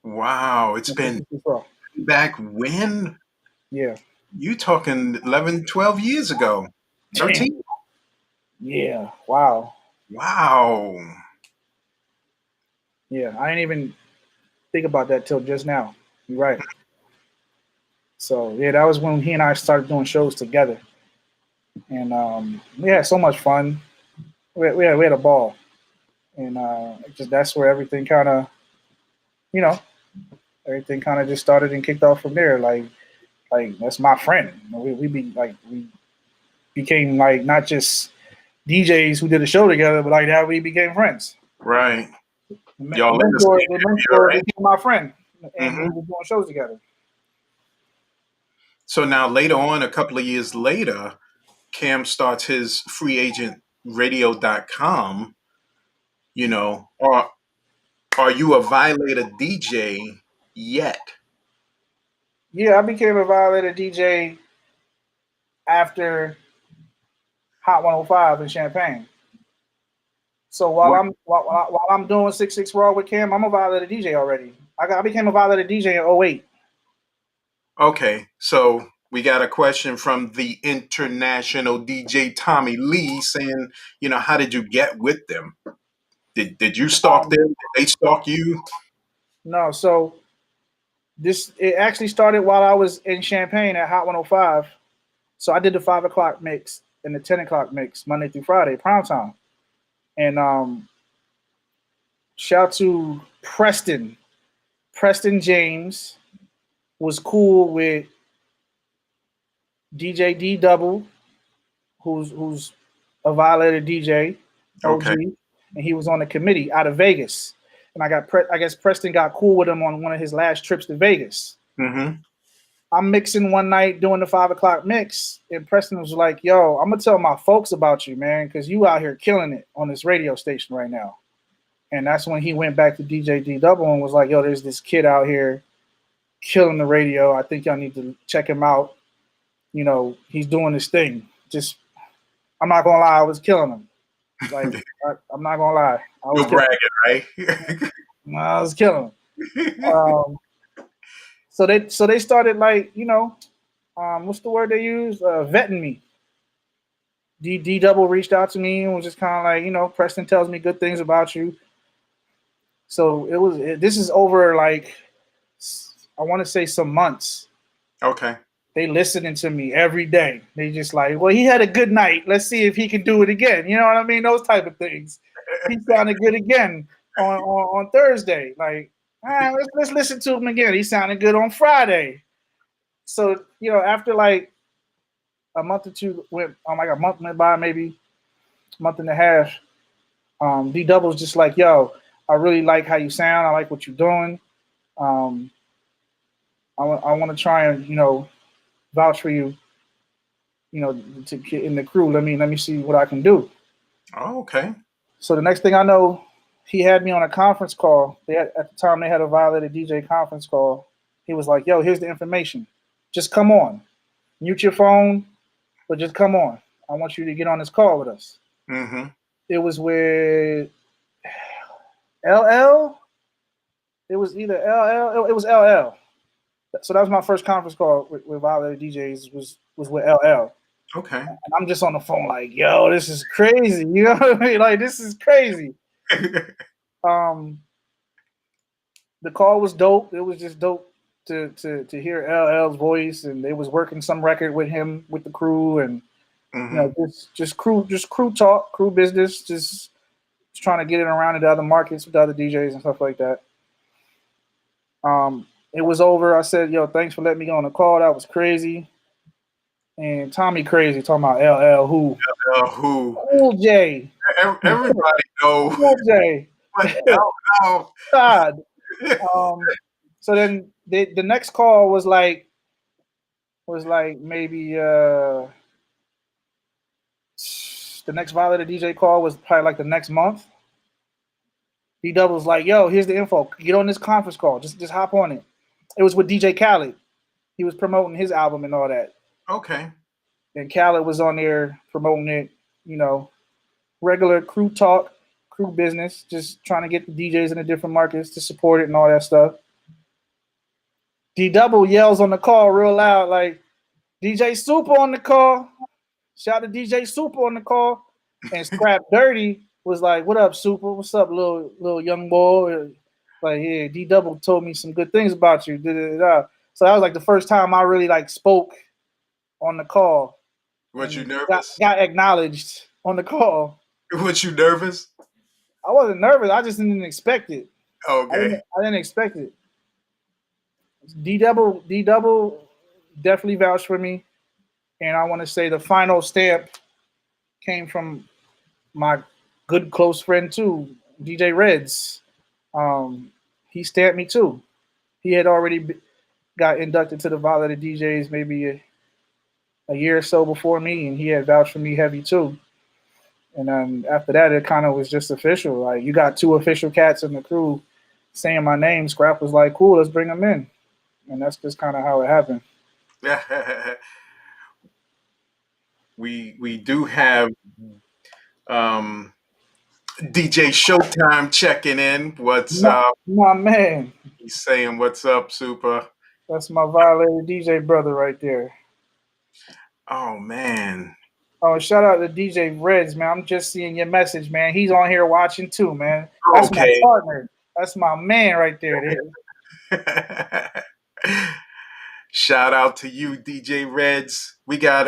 S1: Wow. It's
S2: On
S1: been
S2: 66 Raw.
S1: back when?
S2: Yeah.
S1: You talking 11, 12 years ago.
S2: Damn.
S1: 13?
S2: Yeah. Wow.
S1: Wow.
S2: Yeah. I didn't even think about that till just now. You're right. So yeah, that was when he and I started doing shows together, and we had so much fun. We had a ball, and just that's where everything kind of, you know, everything kind of just started and kicked off from there. Like that's my friend. We became like not just DJs who did a show together, but like that we became friends.
S1: Right.
S2: The
S1: Y'all in the
S2: mentor,
S1: same
S2: the
S1: area,
S2: mentor
S1: right?
S2: became my friend, and we
S1: Mm-hmm.
S2: were doing shows together.
S1: So now later on, a couple of years later, Cam starts his free agent radio.com. Are you a Violator DJ yet?
S2: Yeah, I became a Violator DJ after Hot 105 in Champaign. So while
S1: What?
S2: I'm doing 66 Raw with Cam, I'm a Violator DJ already. I became a Violator DJ in '08.
S1: Okay, so we got a question from the international DJ Tommy Lee saying, how did you get with them? Did you stalk
S2: Um,
S1: them? Did they stalk you?
S2: no, so it actually started while I was in Champagne at Hot 105. So I did the 5 o'clock mix and the 10 o'clock mix Monday through Friday, prime time. And shout to Preston. Preston James was cool with DJ D Double, who's a Violator DJ, OG,
S1: Okay.
S2: and he was on the committee out of Vegas. And I guess Preston got cool with him on one of his last trips to Vegas.
S1: Mm-hmm.
S2: I'm mixing one night doing the 5 o'clock mix, and Preston was like, "Yo, I'm gonna tell my folks about you, man, because you out here killing it on this radio station right now." And that's when he went back to DJ D Double and was like, "Yo, there's this kid out here killing the radio. I think y'all need to check him out. He's doing this thing. Just, I'm not gonna lie, I was killing him. Like, I'm not gonna lie, I was
S1: No
S2: killing
S1: bragging, right?
S2: him. I was killing him. So they started like, what's the word they use? Vetting me. D Double reached out to me and was just kind of like, Preston tells me good things about you. So this is over like, I want to say some months.
S1: Okay.
S2: they listening to me every day. They just like, well, he had a good night. Let's see if he can do it again. You know what I mean? Those type of things. He sounded good again on Thursday. Like, let's listen to him again. He sounded good on Friday. So, after like a month or two like a month went by, maybe a month and a half, D Double's just like, yo, I really like how you sound. I like what you're doing. Um, I want to try and, vouch for you, to get in the crew. Let me see what I can do.
S1: Oh, okay.
S2: So the next thing I know, he had me on a conference call. At the time they had a Violator DJ conference call. He was like, yo, here's the information. Just come on. Mute your phone, but just come on. I want you to get on this call with us.
S1: Mm-hmm.
S2: It was with LL. It was either LL. It was LL. So that was my first conference call with Violator DJs was with LL.
S1: Okay.
S2: And I'm just on the phone like, yo, this is crazy. You know what I mean? Like, this is crazy. The call was dope. It was just dope to hear LL's voice, and they was working some record with him with the crew, and just crew talk, crew business, just trying to get it around into other markets with other DJs and stuff like that. It was over. I said, yo, thanks for letting me go on the call. That was crazy. And Tommy Crazy talking about LL who?
S1: Who?
S2: Cool J.
S1: Everybody knows.
S2: Cool J.
S1: LL.
S2: God. So then the next call was like maybe the next Violator DJ call was probably like the next month. D Double's like, yo, here's the info. Get on this conference call. Just hop on it. It was with DJ Khaled. He was promoting his album and all that.
S1: Okay.
S2: And Khaled was on there promoting it, regular crew talk, crew business, just trying to get the DJs in the different markets to support it and all that stuff. D Double yells on the call real loud, like, DJ Supa on the call. Shout out to DJ Supa on the call. And Scrap Dirty was like, what up, Supa? What's up, little young boy? Like, yeah, D Double told me some good things about you. Da-da-da-da. So that was like the first time I really like spoke on the call.
S1: Was you nervous?
S2: Got acknowledged on the call.
S1: Was you nervous?
S2: I wasn't nervous. I just didn't expect it.
S1: Okay.
S2: I didn't expect it. D Double definitely vouched for me. And I want to say the final stamp came from my good close friend too, DJ Reds. He stamped me too. He had already got inducted to the Violator DJs maybe a year or so before me, and he had vouched for me heavy too. And then after that, it kind of was just official. Like, you got two official cats in the crew saying my name. Scrap was like, cool, let's bring them in. And that's just kind of how it happened.
S1: We do have DJ Showtime checking in. What's up?
S2: My man.
S1: He's saying, what's up, Supa?
S2: That's my Violator DJ brother right there.
S1: Oh, man.
S2: Oh, shout out to DJ Reds, man. I'm just seeing your message, man. He's on here watching too, man. That's my partner. That's my man right there.
S1: Shout out to you, DJ Reds. We got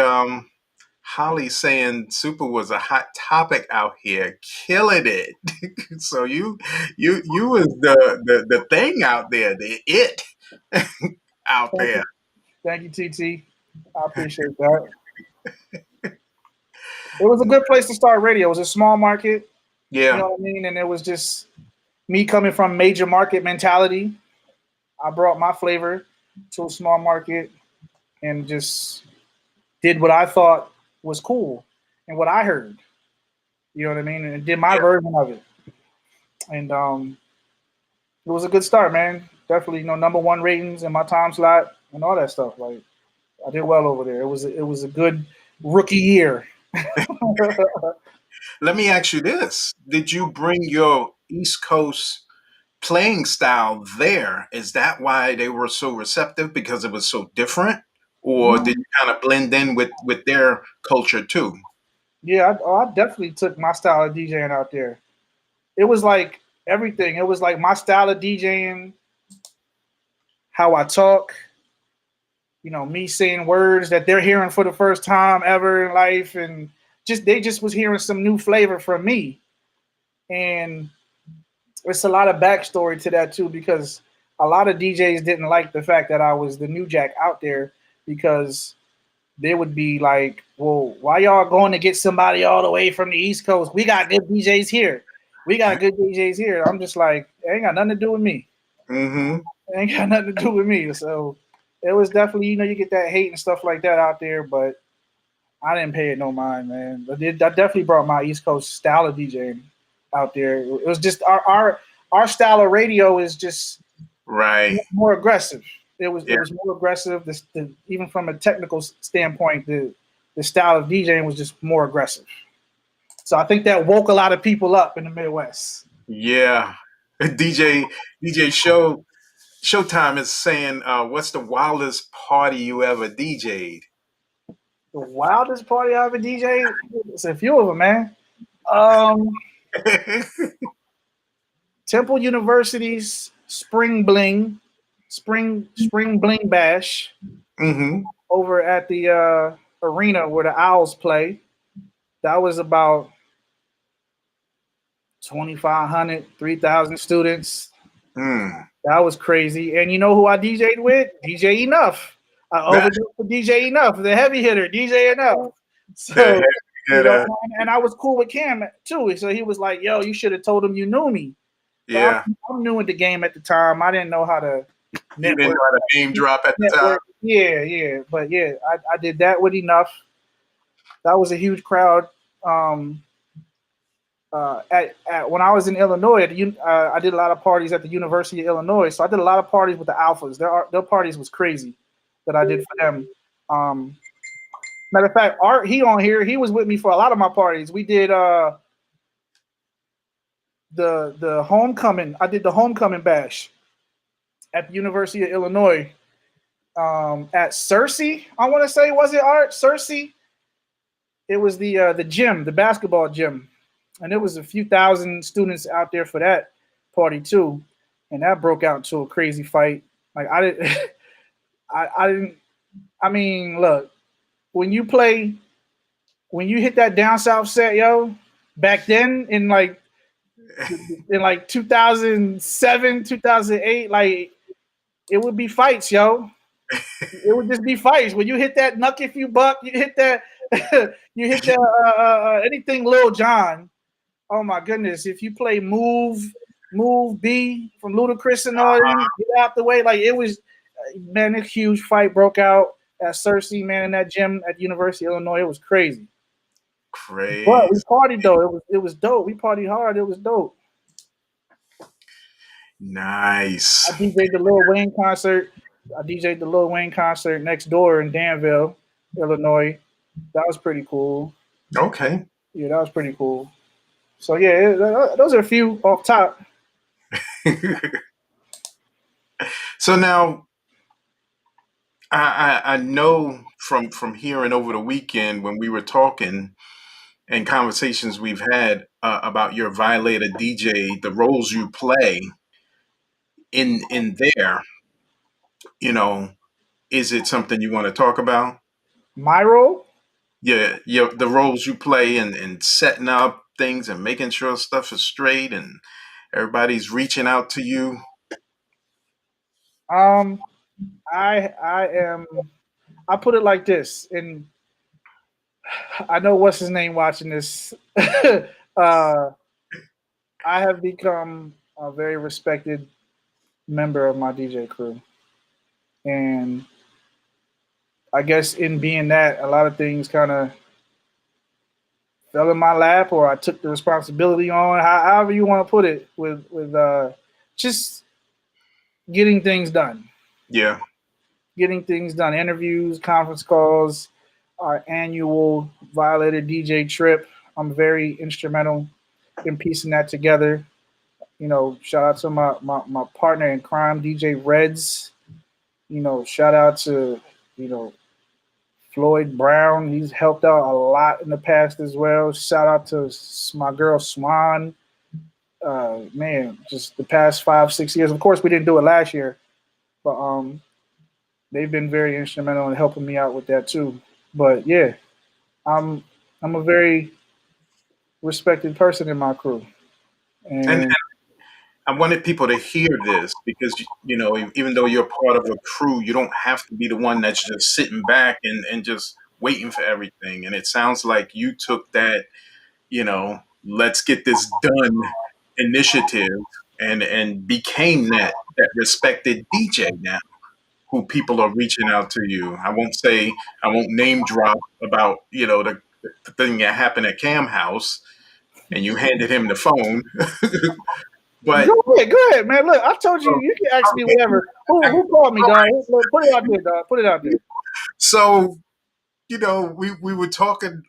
S1: Holly saying Supa was a hot topic out here, killing it. So you was the thing out there, the it out there.
S2: Thank you, TT. I appreciate that. It was a good place to start radio. It was a small market.
S1: Yeah.
S2: You know what I mean? And it was just me coming from major market mentality. I brought my flavor to a small market and just did what I thought was cool and what I heard. You know what I mean? And did my version of it. And it was a good start, man. Definitely, number one ratings in my time slot and all that stuff. Like, I did well over there. It was a good rookie year.
S1: Let me ask you this. Did you bring your East Coast playing style there? Is that why they were so receptive, because it was so different? Or did you kind of blend in with their culture too?
S2: Yeah, I definitely took my style of DJing out there. It was like everything. It was like my style of DJing, how I talk, me saying words that they're hearing for the first time ever in life, and they just was hearing some new flavor from me. And it's a lot of backstory to that too, because a lot of DJs didn't like the fact that I was the new jack out there, because they would be like, well, why y'all going to get somebody all the way from the East Coast? We got good DJs here. We got good DJs here. I'm just like, it ain't got nothing to do with me.
S1: Mm-hmm.
S2: It ain't got nothing to do with me. So it was definitely, you get that hate and stuff like that out there, but I didn't pay it no mind, man. But that definitely brought my East Coast style of DJing out there. It was just our style of radio is just
S1: Right.
S2: more aggressive. It
S1: Yeah.
S2: was more aggressive. Even from a technical standpoint, the style of DJing was just more aggressive. So I think that woke a lot of people up in the Midwest.
S1: Yeah. DJ Showtime is saying, what's the wildest party you ever DJ'd?
S2: The wildest party I ever DJed, it's a few of them, man. Um, Temple University's Spring Bling Bash
S1: Mm-hmm.
S2: over at the arena where the Owls play. That was about 2,500, 3,000 students.
S1: Mm.
S2: That was crazy. And you know who I DJ'd with? DJ Enough. I overdosed for DJ Enough, the heavy hitter, DJ Enough. So,
S1: Yeah.
S2: and I was cool with Cam too. So he was like, yo, you should have told him you knew me. But
S1: Yeah.
S2: I'm new at the game at the time. I didn't know how to
S1: You didn't
S2: network.
S1: know how to name drop at the time.
S2: Yeah. But yeah, I did that with Enough. That was a huge crowd. At when I was in Illinois, I did a lot of parties at the University of Illinois. So I did a lot of parties with the Alphas. Their parties was crazy that I did for them. Matter of fact, Art, he on here. He was with me for a lot of my parties. We did the homecoming. I did the homecoming bash at the University of Illinois. At Cersei, I want to say, was it Art Cersei? It was the gym, the basketball gym, and there was a few thousand students out there for that party too, and that broke out into a crazy fight. Like I didn't, I didn't. I mean, look, when you hit that down south set, yo, back then in like 2007, 2008, like it would be fights, yo. It would just be fights. When you hit that Nuck If You Buck, you hit that, you hit that anything Lil Jon. Oh my goodness! If you play Move B from Ludacris and all them, get out the way. Like it was, man, a huge fight broke out at Cersei, man, in that gym at the University of Illinois. It was crazy.
S1: Crazy.
S2: But we partied though. It was dope. We partied hard. It was dope.
S1: Nice.
S2: I DJ'd the Lil Wayne concert. Next door in Danville, Illinois. That was pretty cool.
S1: Okay.
S2: Yeah, that was pretty cool. So yeah, those are a few off top.
S1: So now, I know from hearing over the weekend when we were talking and conversations we've had about your Violator DJ, the roles you play in there. You know, is it something you want to talk about?
S2: My role?
S1: Yeah, the roles you play and setting up things and making sure stuff is straight and everybody's reaching out to you.
S2: I am. I put it like this, and I know what's his name watching this. I have become a very respected member of my DJ crew, and I guess in being that, a lot of things kind of fell in my lap, or I took the responsibility on. However you want to put it, with just getting things done.
S1: Yeah.
S2: Getting things done. Interviews, conference calls, our annual Violator DJ trip. I'm very instrumental in piecing that together. Shout out to my partner in crime, DJ Reds. Shout out to, Floyd Brown. He's helped out a lot in the past as well. Shout out to my girl Swan. Man, just the past 5-6 years. Of course, we didn't do it last year, but they've been very instrumental in helping me out with that too. But yeah, I'm I'm a very respected person in my crew,
S1: And
S2: and
S1: I wanted people to hear this because, even though you're part of a crew, you don't have to be the one that's just sitting back and just waiting for everything. And it sounds like you took that, let's get this done initiative and became that respected DJ now, who people are reaching out to you. I won't name drop about, the thing that happened at Cam House and you handed him the phone. But
S2: go ahead, man. Look, I told you you can ask me whatever. Who called me, dog? Look, put it out there, dog. Put it out there.
S1: so, we were talking,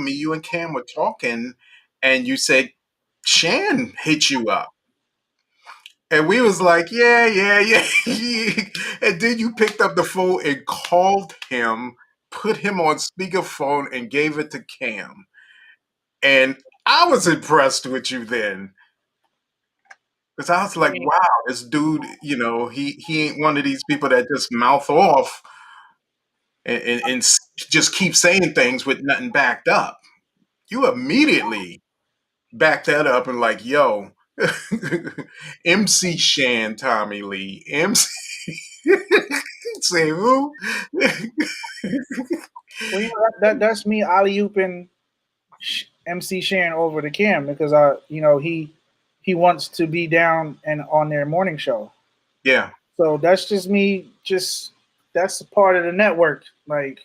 S1: me, you and Cam were talking, and you said Shan hit you up. And we was like, yeah, yeah, yeah. And then you picked up the phone and called him, put him on speakerphone, and gave it to Cam. And I was impressed with you then. Because I was
S2: I
S1: like,
S2: mean,
S1: wow, this dude, he ain't one of these people that just mouth off and just keep saying things with nothing backed up. You immediately back that up and like, yo, MC Shan Tommy Lee. MC say who?
S2: well, that's me alley ooping MC Sharon over to Cam because he wants to be down and on their morning show.
S1: Yeah.
S2: So that's just me. Just that's a part of the network. Like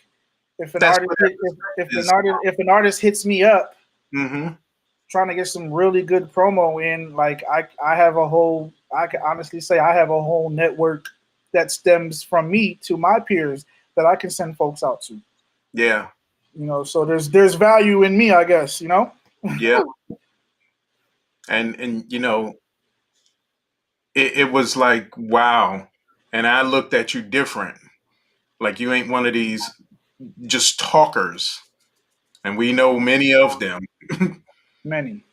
S2: if an
S1: That's
S2: artist
S1: what is.
S2: if an artist hits me up
S1: Mm-hmm.
S2: trying to get some really good promo in, like I have a whole I can honestly say I have a whole network that stems from me to my peers that I can send folks out to.
S1: Yeah.
S2: So there's value in me, I guess.
S1: Yeah. And it was like, wow. And I looked at you different. Like you ain't one of these just talkers. And we know many of them.
S2: Many.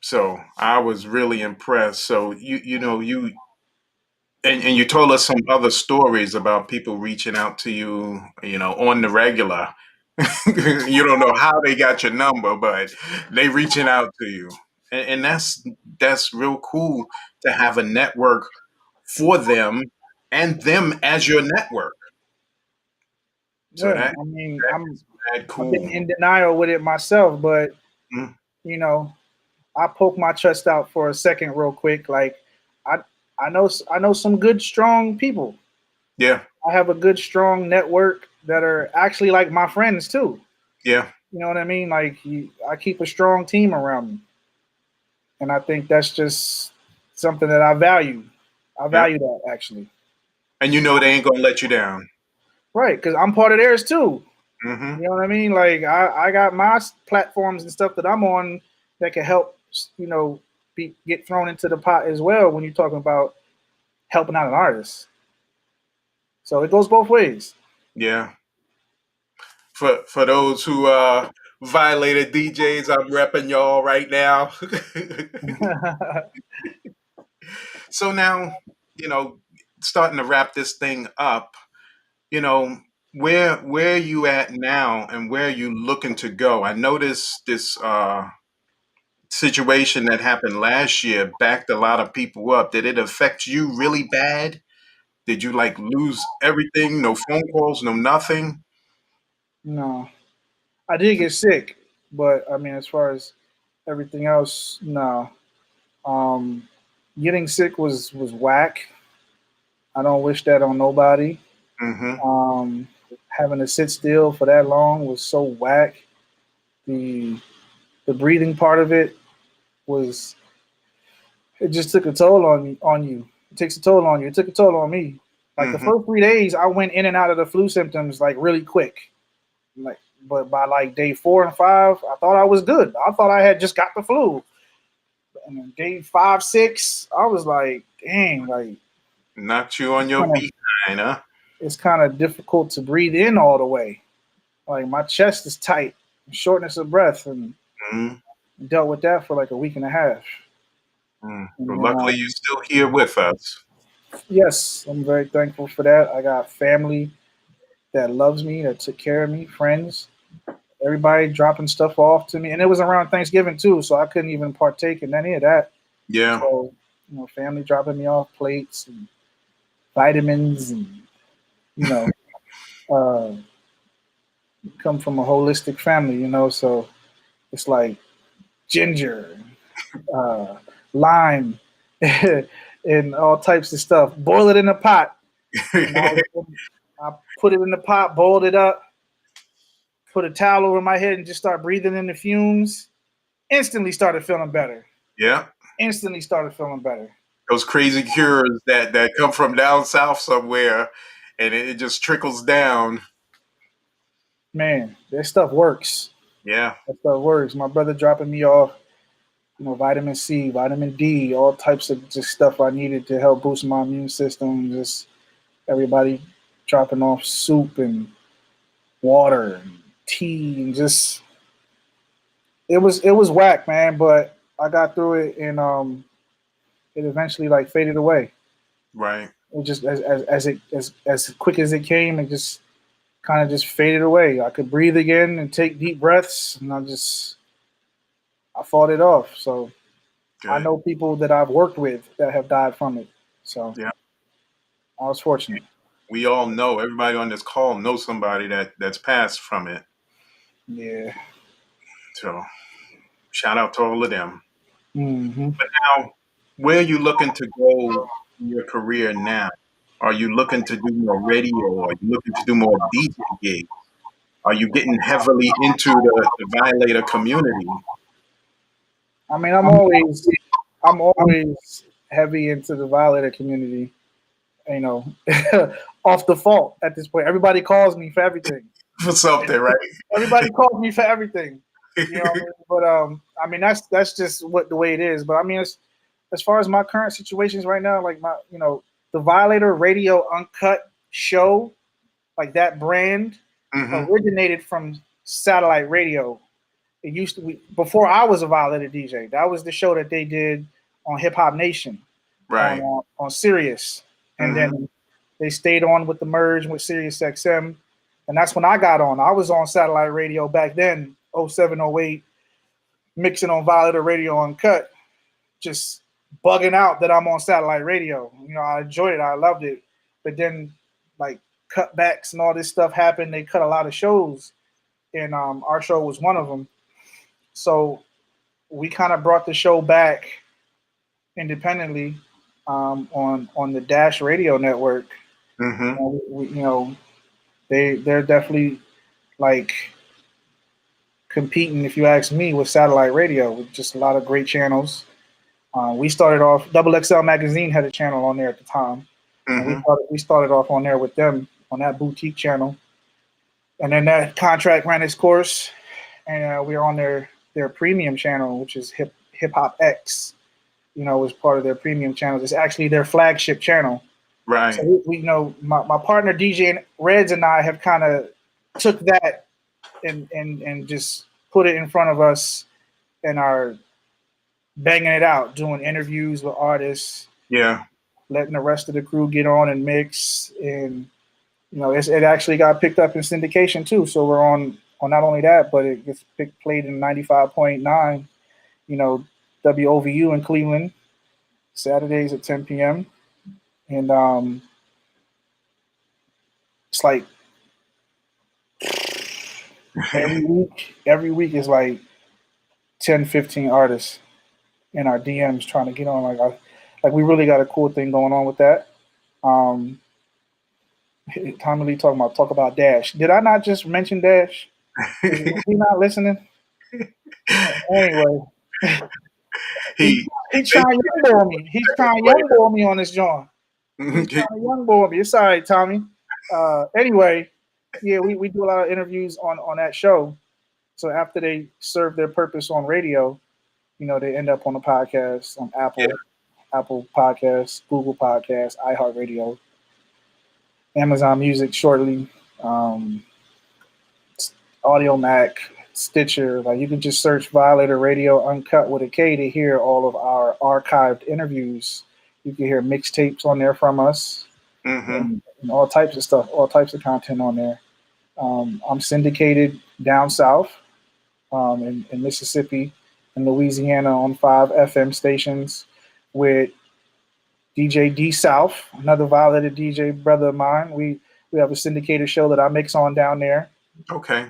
S1: So I was really impressed. So and you told us some other stories about people reaching out to you, on the regular. You don't know how they got your number, but they reaching out to you. And that's real cool to have a network for them and them as your network. So
S2: Yeah,
S1: that
S2: I mean,
S1: is mad
S2: I've been
S1: cool.
S2: in denial with it myself, but
S1: Mm,
S2: you know, I poke my chest out for a second, real quick. Like, I I know some good, strong people.
S1: yeah,
S2: I have a good, strong network that are actually like my friends too.
S1: yeah,
S2: You know what I mean? Like, I keep a strong team around me, and I think that's just something that I value. I
S1: yeah.
S2: value that actually,
S1: And they ain't gonna let you down.
S2: right? Because I'm part of theirs too.
S1: Hmm.
S2: You know what I mean? Like I got my platforms and stuff that I'm on that can help, get thrown into the pot as well when you're talking about helping out an artist. So it goes both ways.
S1: Yeah. For those who violated DJs, I'm repping y'all right now. So now, you know, starting to wrap this thing up, you know, where you at now and where you looking to go? I noticed this situation that happened last year backed a lot of people up. Did it affect you really bad? Did you like lose everything? No phone calls, no nothing?
S2: No, I did get sick, but I mean, as far as everything else, no. Um, Getting sick was whack. I don't wish that on nobody.
S1: Mm-hmm.
S2: Having to sit still for that long was so whack. The the breathing part of it was it just took a toll on you. It takes a toll on you. It took a toll on me. Like the
S1: Mm-hmm.
S2: first 3 days, I went in and out of the flu symptoms like really quick. Like, but by like day 4 and 5, I thought I was good. I thought I had just got the flu. And then day 5, 6, I was like, dang, like
S1: Knocked you on
S2: it's
S1: your
S2: kind of
S1: behind, huh?
S2: it's kind of difficult to breathe in all the way. Like my chest is tight, shortness of breath, and
S1: Mm-hmm.
S2: dealt with that for like a week and a half.
S1: Mm.
S2: And
S1: But
S2: then
S1: luckily, you're still here with us.
S2: Yes, I'm very thankful for that. I got family that loves me, that took care of me, friends, everybody dropping stuff off to me. And it was around Thanksgiving too, so I couldn't even partake in any of that.
S1: Yeah.
S2: So, family dropping me off plates and vitamins and, you know, uh, come from a holistic family, so it's like ginger, uh, lime, and all types of stuff. Boil it in a pot. And I put it in the pot, boiled it up, put a towel over my head, and just start breathing in the fumes. Instantly started feeling better.
S1: Yeah.
S2: Instantly started feeling better.
S1: Those crazy cures that come from down south somewhere, and it just trickles down.
S2: Man, that stuff works.
S1: Yeah.
S2: That stuff works. My brother dropping me off, vitamin C, vitamin D, all types of just stuff I needed to help boost my immune system. Just everybody dropping off soup and water and tea and just it was whack, man. But I got through it and it eventually like faded away.
S1: Right.
S2: It just as quick as it came, it just kind of just faded away. I could breathe again and take deep breaths, and I fought it off. So I
S1: Good.
S2: know people that I've worked with that have died from it. So
S1: Yeah.
S2: I was fortunate.
S1: We all know, everybody on this call knows somebody that's passed from it.
S2: Yeah.
S1: So shout out to all of them.
S2: Hmm.
S1: But now, where are you looking to go in your career now? Are you looking to do more radio? Are you looking to do more DJ gigs? Are you getting heavily into the Violator community?
S2: I mean, I'm always heavy into the Violator community. You know, off the fault at this point. Everybody calls me for everything.
S1: For something, right?
S2: Everybody calls me for everything. But I mean that's just what the way it is. But I mean, as far as my current situations right now, like the Violator Radio Uncut show, like that brand
S1: Hmm.
S2: originated from satellite radio. It used to be before I was a Violator DJ. That was the show that they did on Hip Hop Nation
S1: Right.
S2: on Sirius, and
S1: Hmm.
S2: then they stayed on with the merge with Sirius XM, and that's when I got on. I was on satellite radio back then, 07, 08, mixing on Violator Radio Uncut, just bugging out that I'm on satellite radio. I enjoyed it, I loved it, but then like cutbacks and all this stuff happened. They cut a lot of shows, and our show was one of them. So we kind of brought the show back independently on the Dash Radio Network.
S1: Hmm.
S2: They're definitely like competing, if you ask me, with satellite radio with just a lot of great channels. We started off. Double XL Magazine had a channel on there at the time, and
S1: Hmm.
S2: we started off on there with them on that boutique channel, and then that contract ran its course, and we were on their premium channel, which is Hip Hop X. Was part of their premium channels. It's actually their flagship channel. So
S1: Right.
S2: my partner DJ Reds and I have kind of took that and just put it in front of us and are banging it out, doing interviews with artists,
S1: Yeah.
S2: letting the rest of the crew get on and mix. And it actually got picked up in syndication too. So we're on not only that, but it gets played in 95.9. WOVU in Cleveland, Saturdays at 10 p.m. And it's like every week is like 10, 15 artists in our DMs trying to get on. Like we really got a cool thing going on with that. Um, Tommy Lee talk about Dash. Did I not just mention Dash? Is he not listening? Anyway, he
S1: he
S2: he trying young me. He's trying young me on this joint. He's trying to young me. It's all right, Tommy. Anyway, yeah, we do a lot of interviews on that show. So after they serve their purpose on radio, they end up on the podcast on
S1: yeah.
S2: Apple Podcasts, Google Podcasts, iHeartRadio, Amazon Music shortly, um, Audio Mac, Stitcher. Like you can just search Violator Radio Uncut with a K to hear all of our archived interviews. You can hear mixtapes on there from us,
S1: Mm-hmm.
S2: and all types of stuff, all types of content on there. I'm syndicated down south in Mississippi and Louisiana on 5 FM stations with DJ D South, another Violator DJ brother of mine. We have a syndicated show that I mix on down there.
S1: Okay.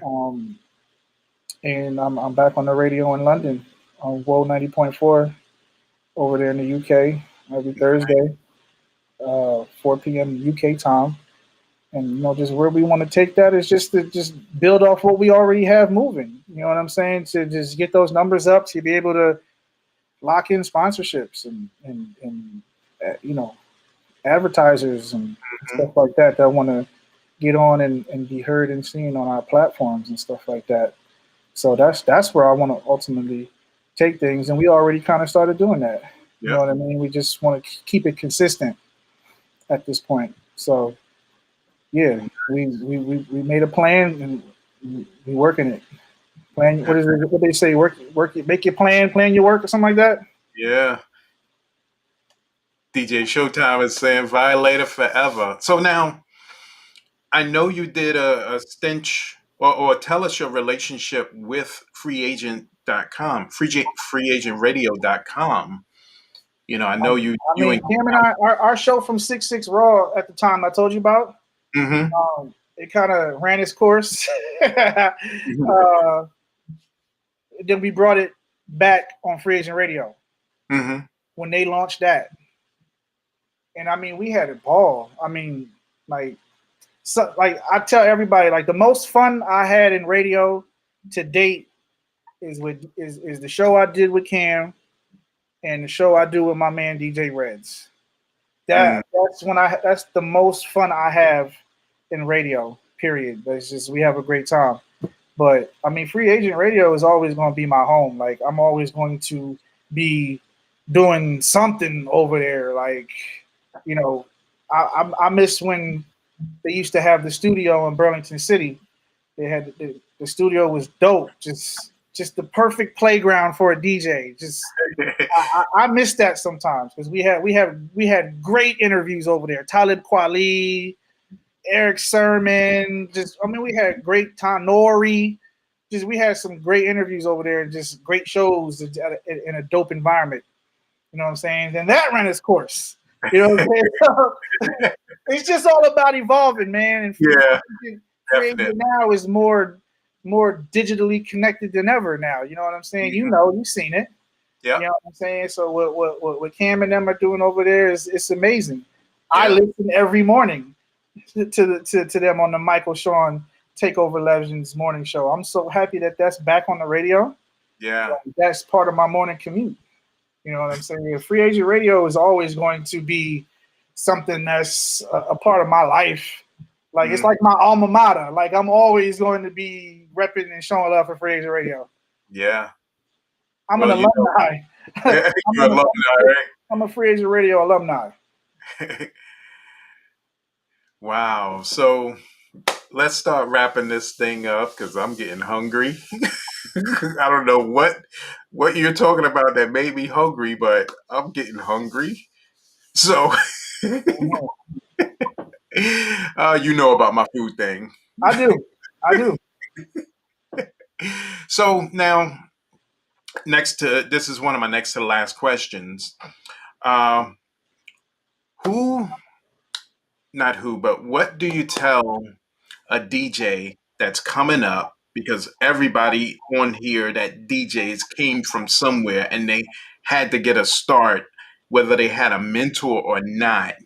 S2: And I'm back on the radio in London on World 90.4 over there in the UK every Thursday, 4 p.m. UK time. And just where we want to take that is just to just build off what we already have moving. You know what I'm saying? To just get those numbers up, to be able to lock in sponsorships and advertisers and stuff like that want to get on and be heard and seen on our platforms and stuff like that. So that's where I want to ultimately take things, and we already kind of started doing that. You know what I mean? We just want to keep it consistent at this point. So yeah, we made a plan and we working it. Plan. What is it? What they say? Work. Make your plan. Plan your work, or something like that.
S1: Yeah. DJ Showtime is saying Violator forever. So now, I know you did a stench, or tell us your relationship with freeagent.com, freeagentradio.com. I know you.
S2: I mean, Cam and I, our show from 6-6 Raw at the time I told you about,
S1: Mm-hmm.
S2: it kind of ran its course. Then we brought it back on Free Agent Radio when they launched that. And I mean, we had a ball. I mean, like I tell everybody, like the most fun I had in radio to date is the show I did with Cam and the show I do with my man DJ Reds. That's the most fun I have in radio, period. It's just we have a great time. But I mean, Free Agent Radio is always going to be my home. Like I'm always going to be doing something over there. Like, I miss when they used to have the studio in Burlington City. They had the studio was dope. Just the perfect playground for a DJ. I miss that sometimes because we had great interviews over there. Talib Kweli, Eric Sermon, we had great time. Nori, we had some great interviews over there and just great shows in a dope environment. You know what I'm saying? And that ran its course. You know what I'm saying? So, it's just all about evolving, man. And creating now is more digitally connected than ever now. You know what I'm saying? Mm-hmm. You've seen it. Yeah. You know what I'm saying? So what Cam and them are doing over there it's amazing. Yeah. I listen every morning to them on the Michael Sean Takeover Legends morning show. I'm so happy that that's back on the radio.
S1: Yeah.
S2: That's part of my morning commute. You know what I'm saying? Free Agent Radio is always going to be something that's a part of my life. Like it's like my alma mater. Like I'm always going to be repping and showing love for Free Agent Radio.
S1: Yeah.
S2: I'm an alumni.
S1: You're alumni, right?
S2: I'm a Free Agent Radio alumni.
S1: Wow. So let's start wrapping this thing up because I'm getting hungry. I don't know what you're talking about that made me hungry, but I'm getting hungry. So you know about my food thing.
S2: I do.
S1: So now, this is one of my next to the last questions. What do you tell a DJ that's coming up? Because everybody on here that DJs came from somewhere and they had to get a start, whether they had a mentor or not.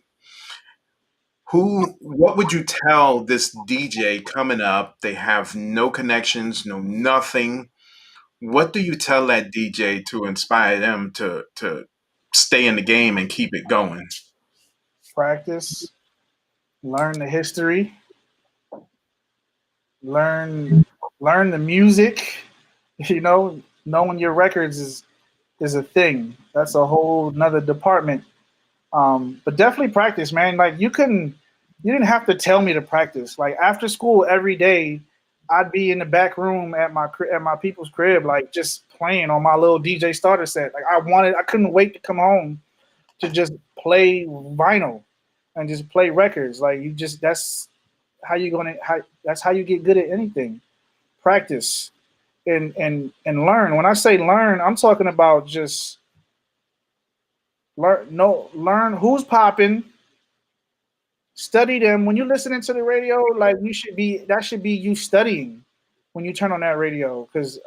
S1: What would you tell this DJ coming up? They have no connections, no nothing. What do you tell that DJ to inspire them to stay in the game and keep it going?
S2: Practice, learn the history, learn the music. Knowing your records is a thing. That's a whole nother department. But definitely practice, man. Like you didn't have to tell me to practice. Like after school every day, I'd be in the back room at my people's crib, like just playing on my little DJ starter set. Like I couldn't wait to come home to just play vinyl and just play records. Like that's that's how you get good at anything. Practice and learn. When I say learn, I'm talking about just learn who's popping, study them. When you're listening to the radio, like that should be you studying when you turn on that radio. Because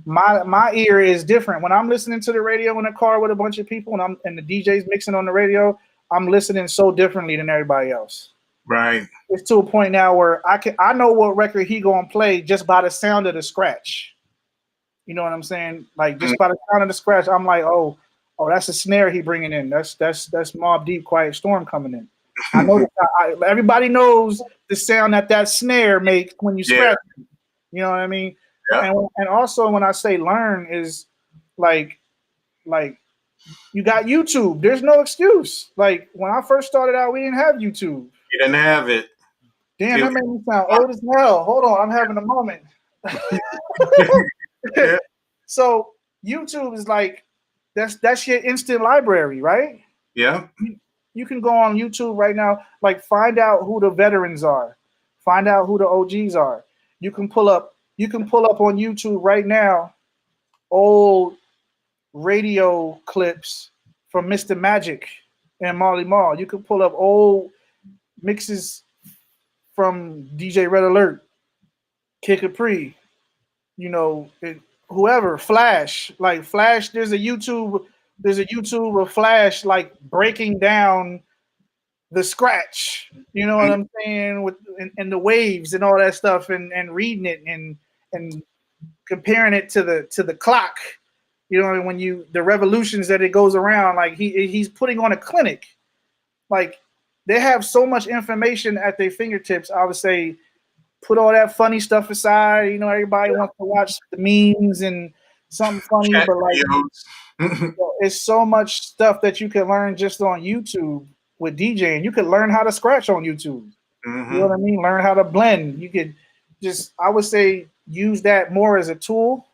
S2: my ear is different. When I'm listening to the radio in a car with a bunch of people and the DJ's mixing on the radio, I'm listening so differently than everybody else.
S1: Right.
S2: It's to a point now where I know what record he gonna play just by the sound of the scratch. You know what I'm saying? Like just by the sound of the scratch, I'm like, oh, that's a snare he bringing in. That's Mobb Deep, Quiet Storm coming in. I know everybody knows the sound that snare makes when you scratch. Yeah. You know what I mean? Yeah. And also when I say learn is like you got YouTube. There's no excuse. Like when I first started out, we didn't have YouTube.
S1: You didn't have it.
S2: Damn, that made me sound old as hell. Hold on, I'm having a moment. Yeah. So YouTube is like that's your instant library, right?
S1: Yeah.
S2: You can go on YouTube right now, like find out who the veterans are, find out who the OGs are. You can pull up on YouTube right now old radio clips from Mr. Magic and Marley Marl. You can pull up old mixes from DJ Red Alert, Kid Capri, whoever, Flash. Like Flash, there's a YouTube of Flash like breaking down the scratch. You know what I'm saying? And the waves and all that stuff and reading it and comparing it to the clock. You know, when the revolutions that it goes around, like he's putting on a clinic. Like they have so much information at their fingertips. I would say put all that funny stuff aside. You know, everybody wants to watch the memes and something funny, but like it's so much stuff that you can learn just on YouTube with DJing. You could learn how to scratch on YouTube. Mm-hmm. You know what I mean? Learn how to blend. You could I would say use that more as a tool.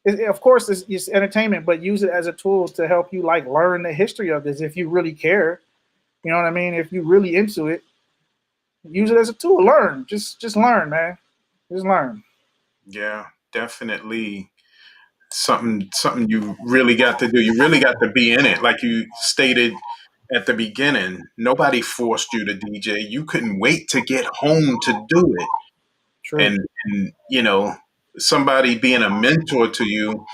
S2: Of course, it's entertainment, but use it as a tool to help you like learn the history of this if you really care. You know what I mean? If you're really into it, use it as a tool. Learn. Just learn, man. Just learn.
S1: Yeah, definitely something you really got to do. You really got to be in it. Like you stated at the beginning, nobody forced you to DJ. You couldn't wait to get home to do it. True. And somebody being a mentor to you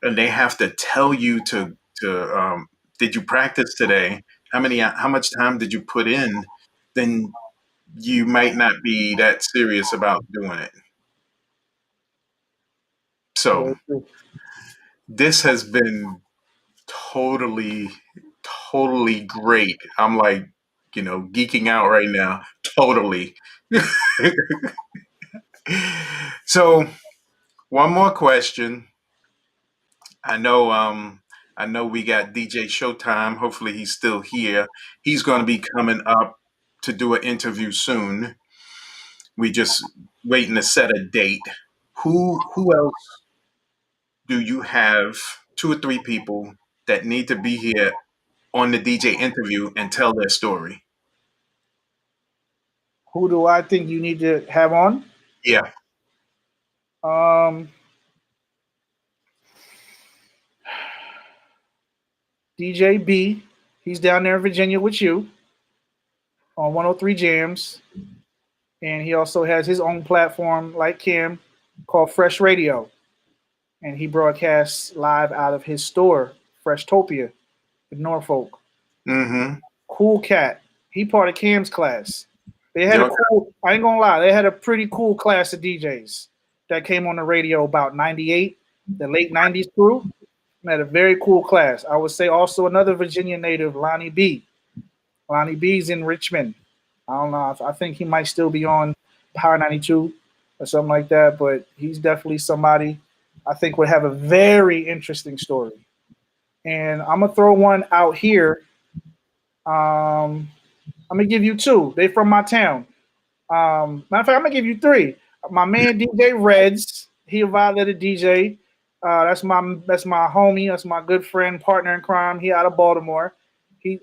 S1: and they have to tell you to did you practice today? How much time did you put in? Then you might not be that serious about doing it. So this has been totally great. I'm like, geeking out right now. Totally. So one more question. I know we got DJ Showtime. Hopefully he's still here. He's going to be coming up to do an interview soon. We just waiting to set a date. Who else do you have? 2 or 3 people that need to be here on the DJ interview and tell their story?
S2: Who do I think you need to have on?
S1: Yeah.
S2: DJ B, he's down there in Virginia with you on 103 Jams. And he also has his own platform like Kim called Fresh Radio. And he broadcasts live out of his store, Freshtopia in Norfolk.
S1: Mm-hmm.
S2: Cool cat. He part of Cam's class. They had I ain't gonna lie, they had a pretty cool class of DJs that came on the radio about 98, the late 90s crew. Had a very cool class. I would say also another Virginia native, Lonnie B. Lonnie B's in Richmond. I don't know. I think he might still be on Power 92 or something like that, but he's definitely somebody I think would have a very interesting story. And I'm going to throw one out here. I'm going to give you 2. They from my town. Matter of fact, I'm going to give you 3. My man DJ Reds, he a Violator DJ. That's my homie. That's my good friend, partner in crime. He out of Baltimore.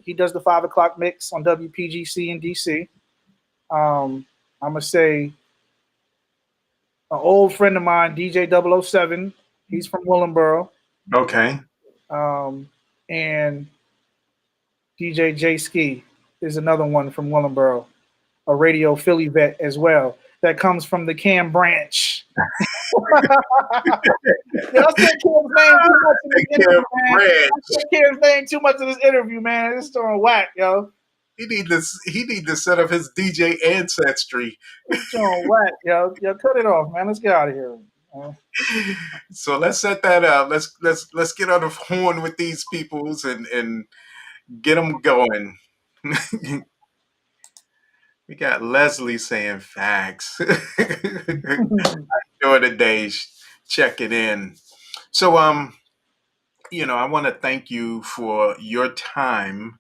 S2: he does the 5 o'clock mix on WPGC in DC. I'm gonna say an old friend of mine, DJ 007. He's from Willenboro.
S1: Okay.
S2: And DJ J Ski is another one from Willenboro, a radio Philly vet as well. That comes from the Cam branch. Y'all said Cam's name too much in this interview, man. I said Cam's name too much in this interview, man. It's throwing whack, yo.
S1: He need to set up his DJ ancestry.
S2: It's throwing whack, yo. Yo, cut it off, man. Let's get out of here.
S1: So let's set that up. Let's get on the horn with these peoples and get them going. We got Leslie saying facts. During the day, checking in. So I want to thank you for your time.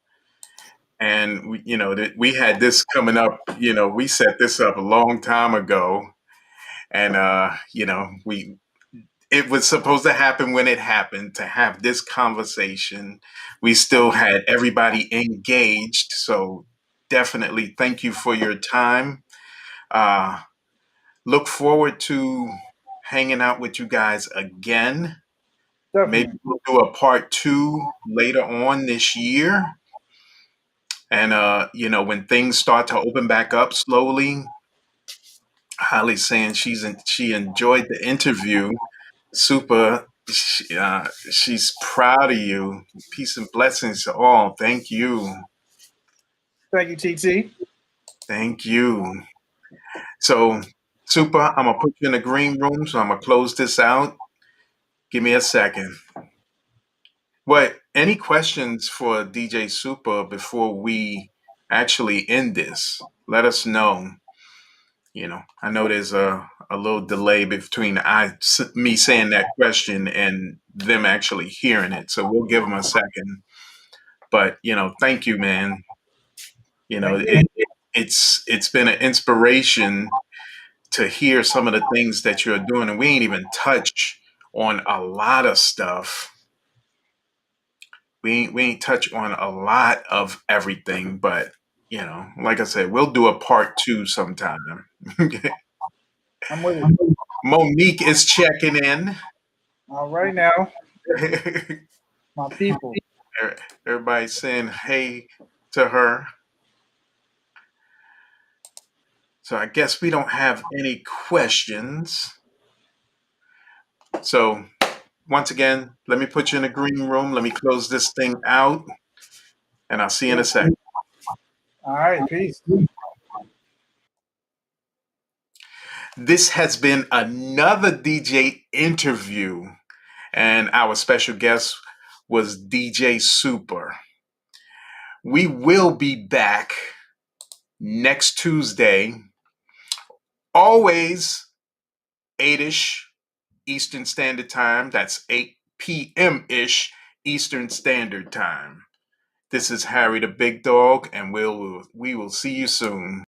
S1: And we had this coming up. We set this up a long time ago, and it was supposed to happen when it happened to have this conversation. We still had everybody engaged, so definitely thank you for your time. Look forward to hanging out with you guys again.
S2: Definitely.
S1: Maybe we'll do a part 2 later on this year. And when things start to open back up slowly, Holly's saying she enjoyed the interview. Supa. She's proud of you. Peace and blessings to all. Thank you.
S2: Thank you, TT.
S1: Thank you. So, Supa, I'm gonna put you in the green room. So I'm gonna close this out. Give me a second. What? Any questions for DJ Supa before we actually end this? Let us know. I know there's a little delay between me saying that question and them actually hearing it. So we'll give them a second. But thank you, man. It's been an inspiration to hear some of the things that you're doing, and we ain't even touch on a lot of stuff. We ain't touch on a lot of everything, but like I said, we'll do a part 2 sometime.
S2: I'm with you.
S1: Monique is checking in.
S2: All right now, my people.
S1: Everybody's saying hey to her. So I guess we don't have any questions. So once again, let me put you in a green room. Let me close this thing out, and I'll see you in a second.
S2: All right, peace.
S1: This has been another DJ interview, and our special guest was DJ Supa. We will be back next Tuesday, always 8-ish Eastern Standard Time. That's 8 p.m.-ish Eastern Standard Time. This is Harry the Big Dog, and we will see you soon.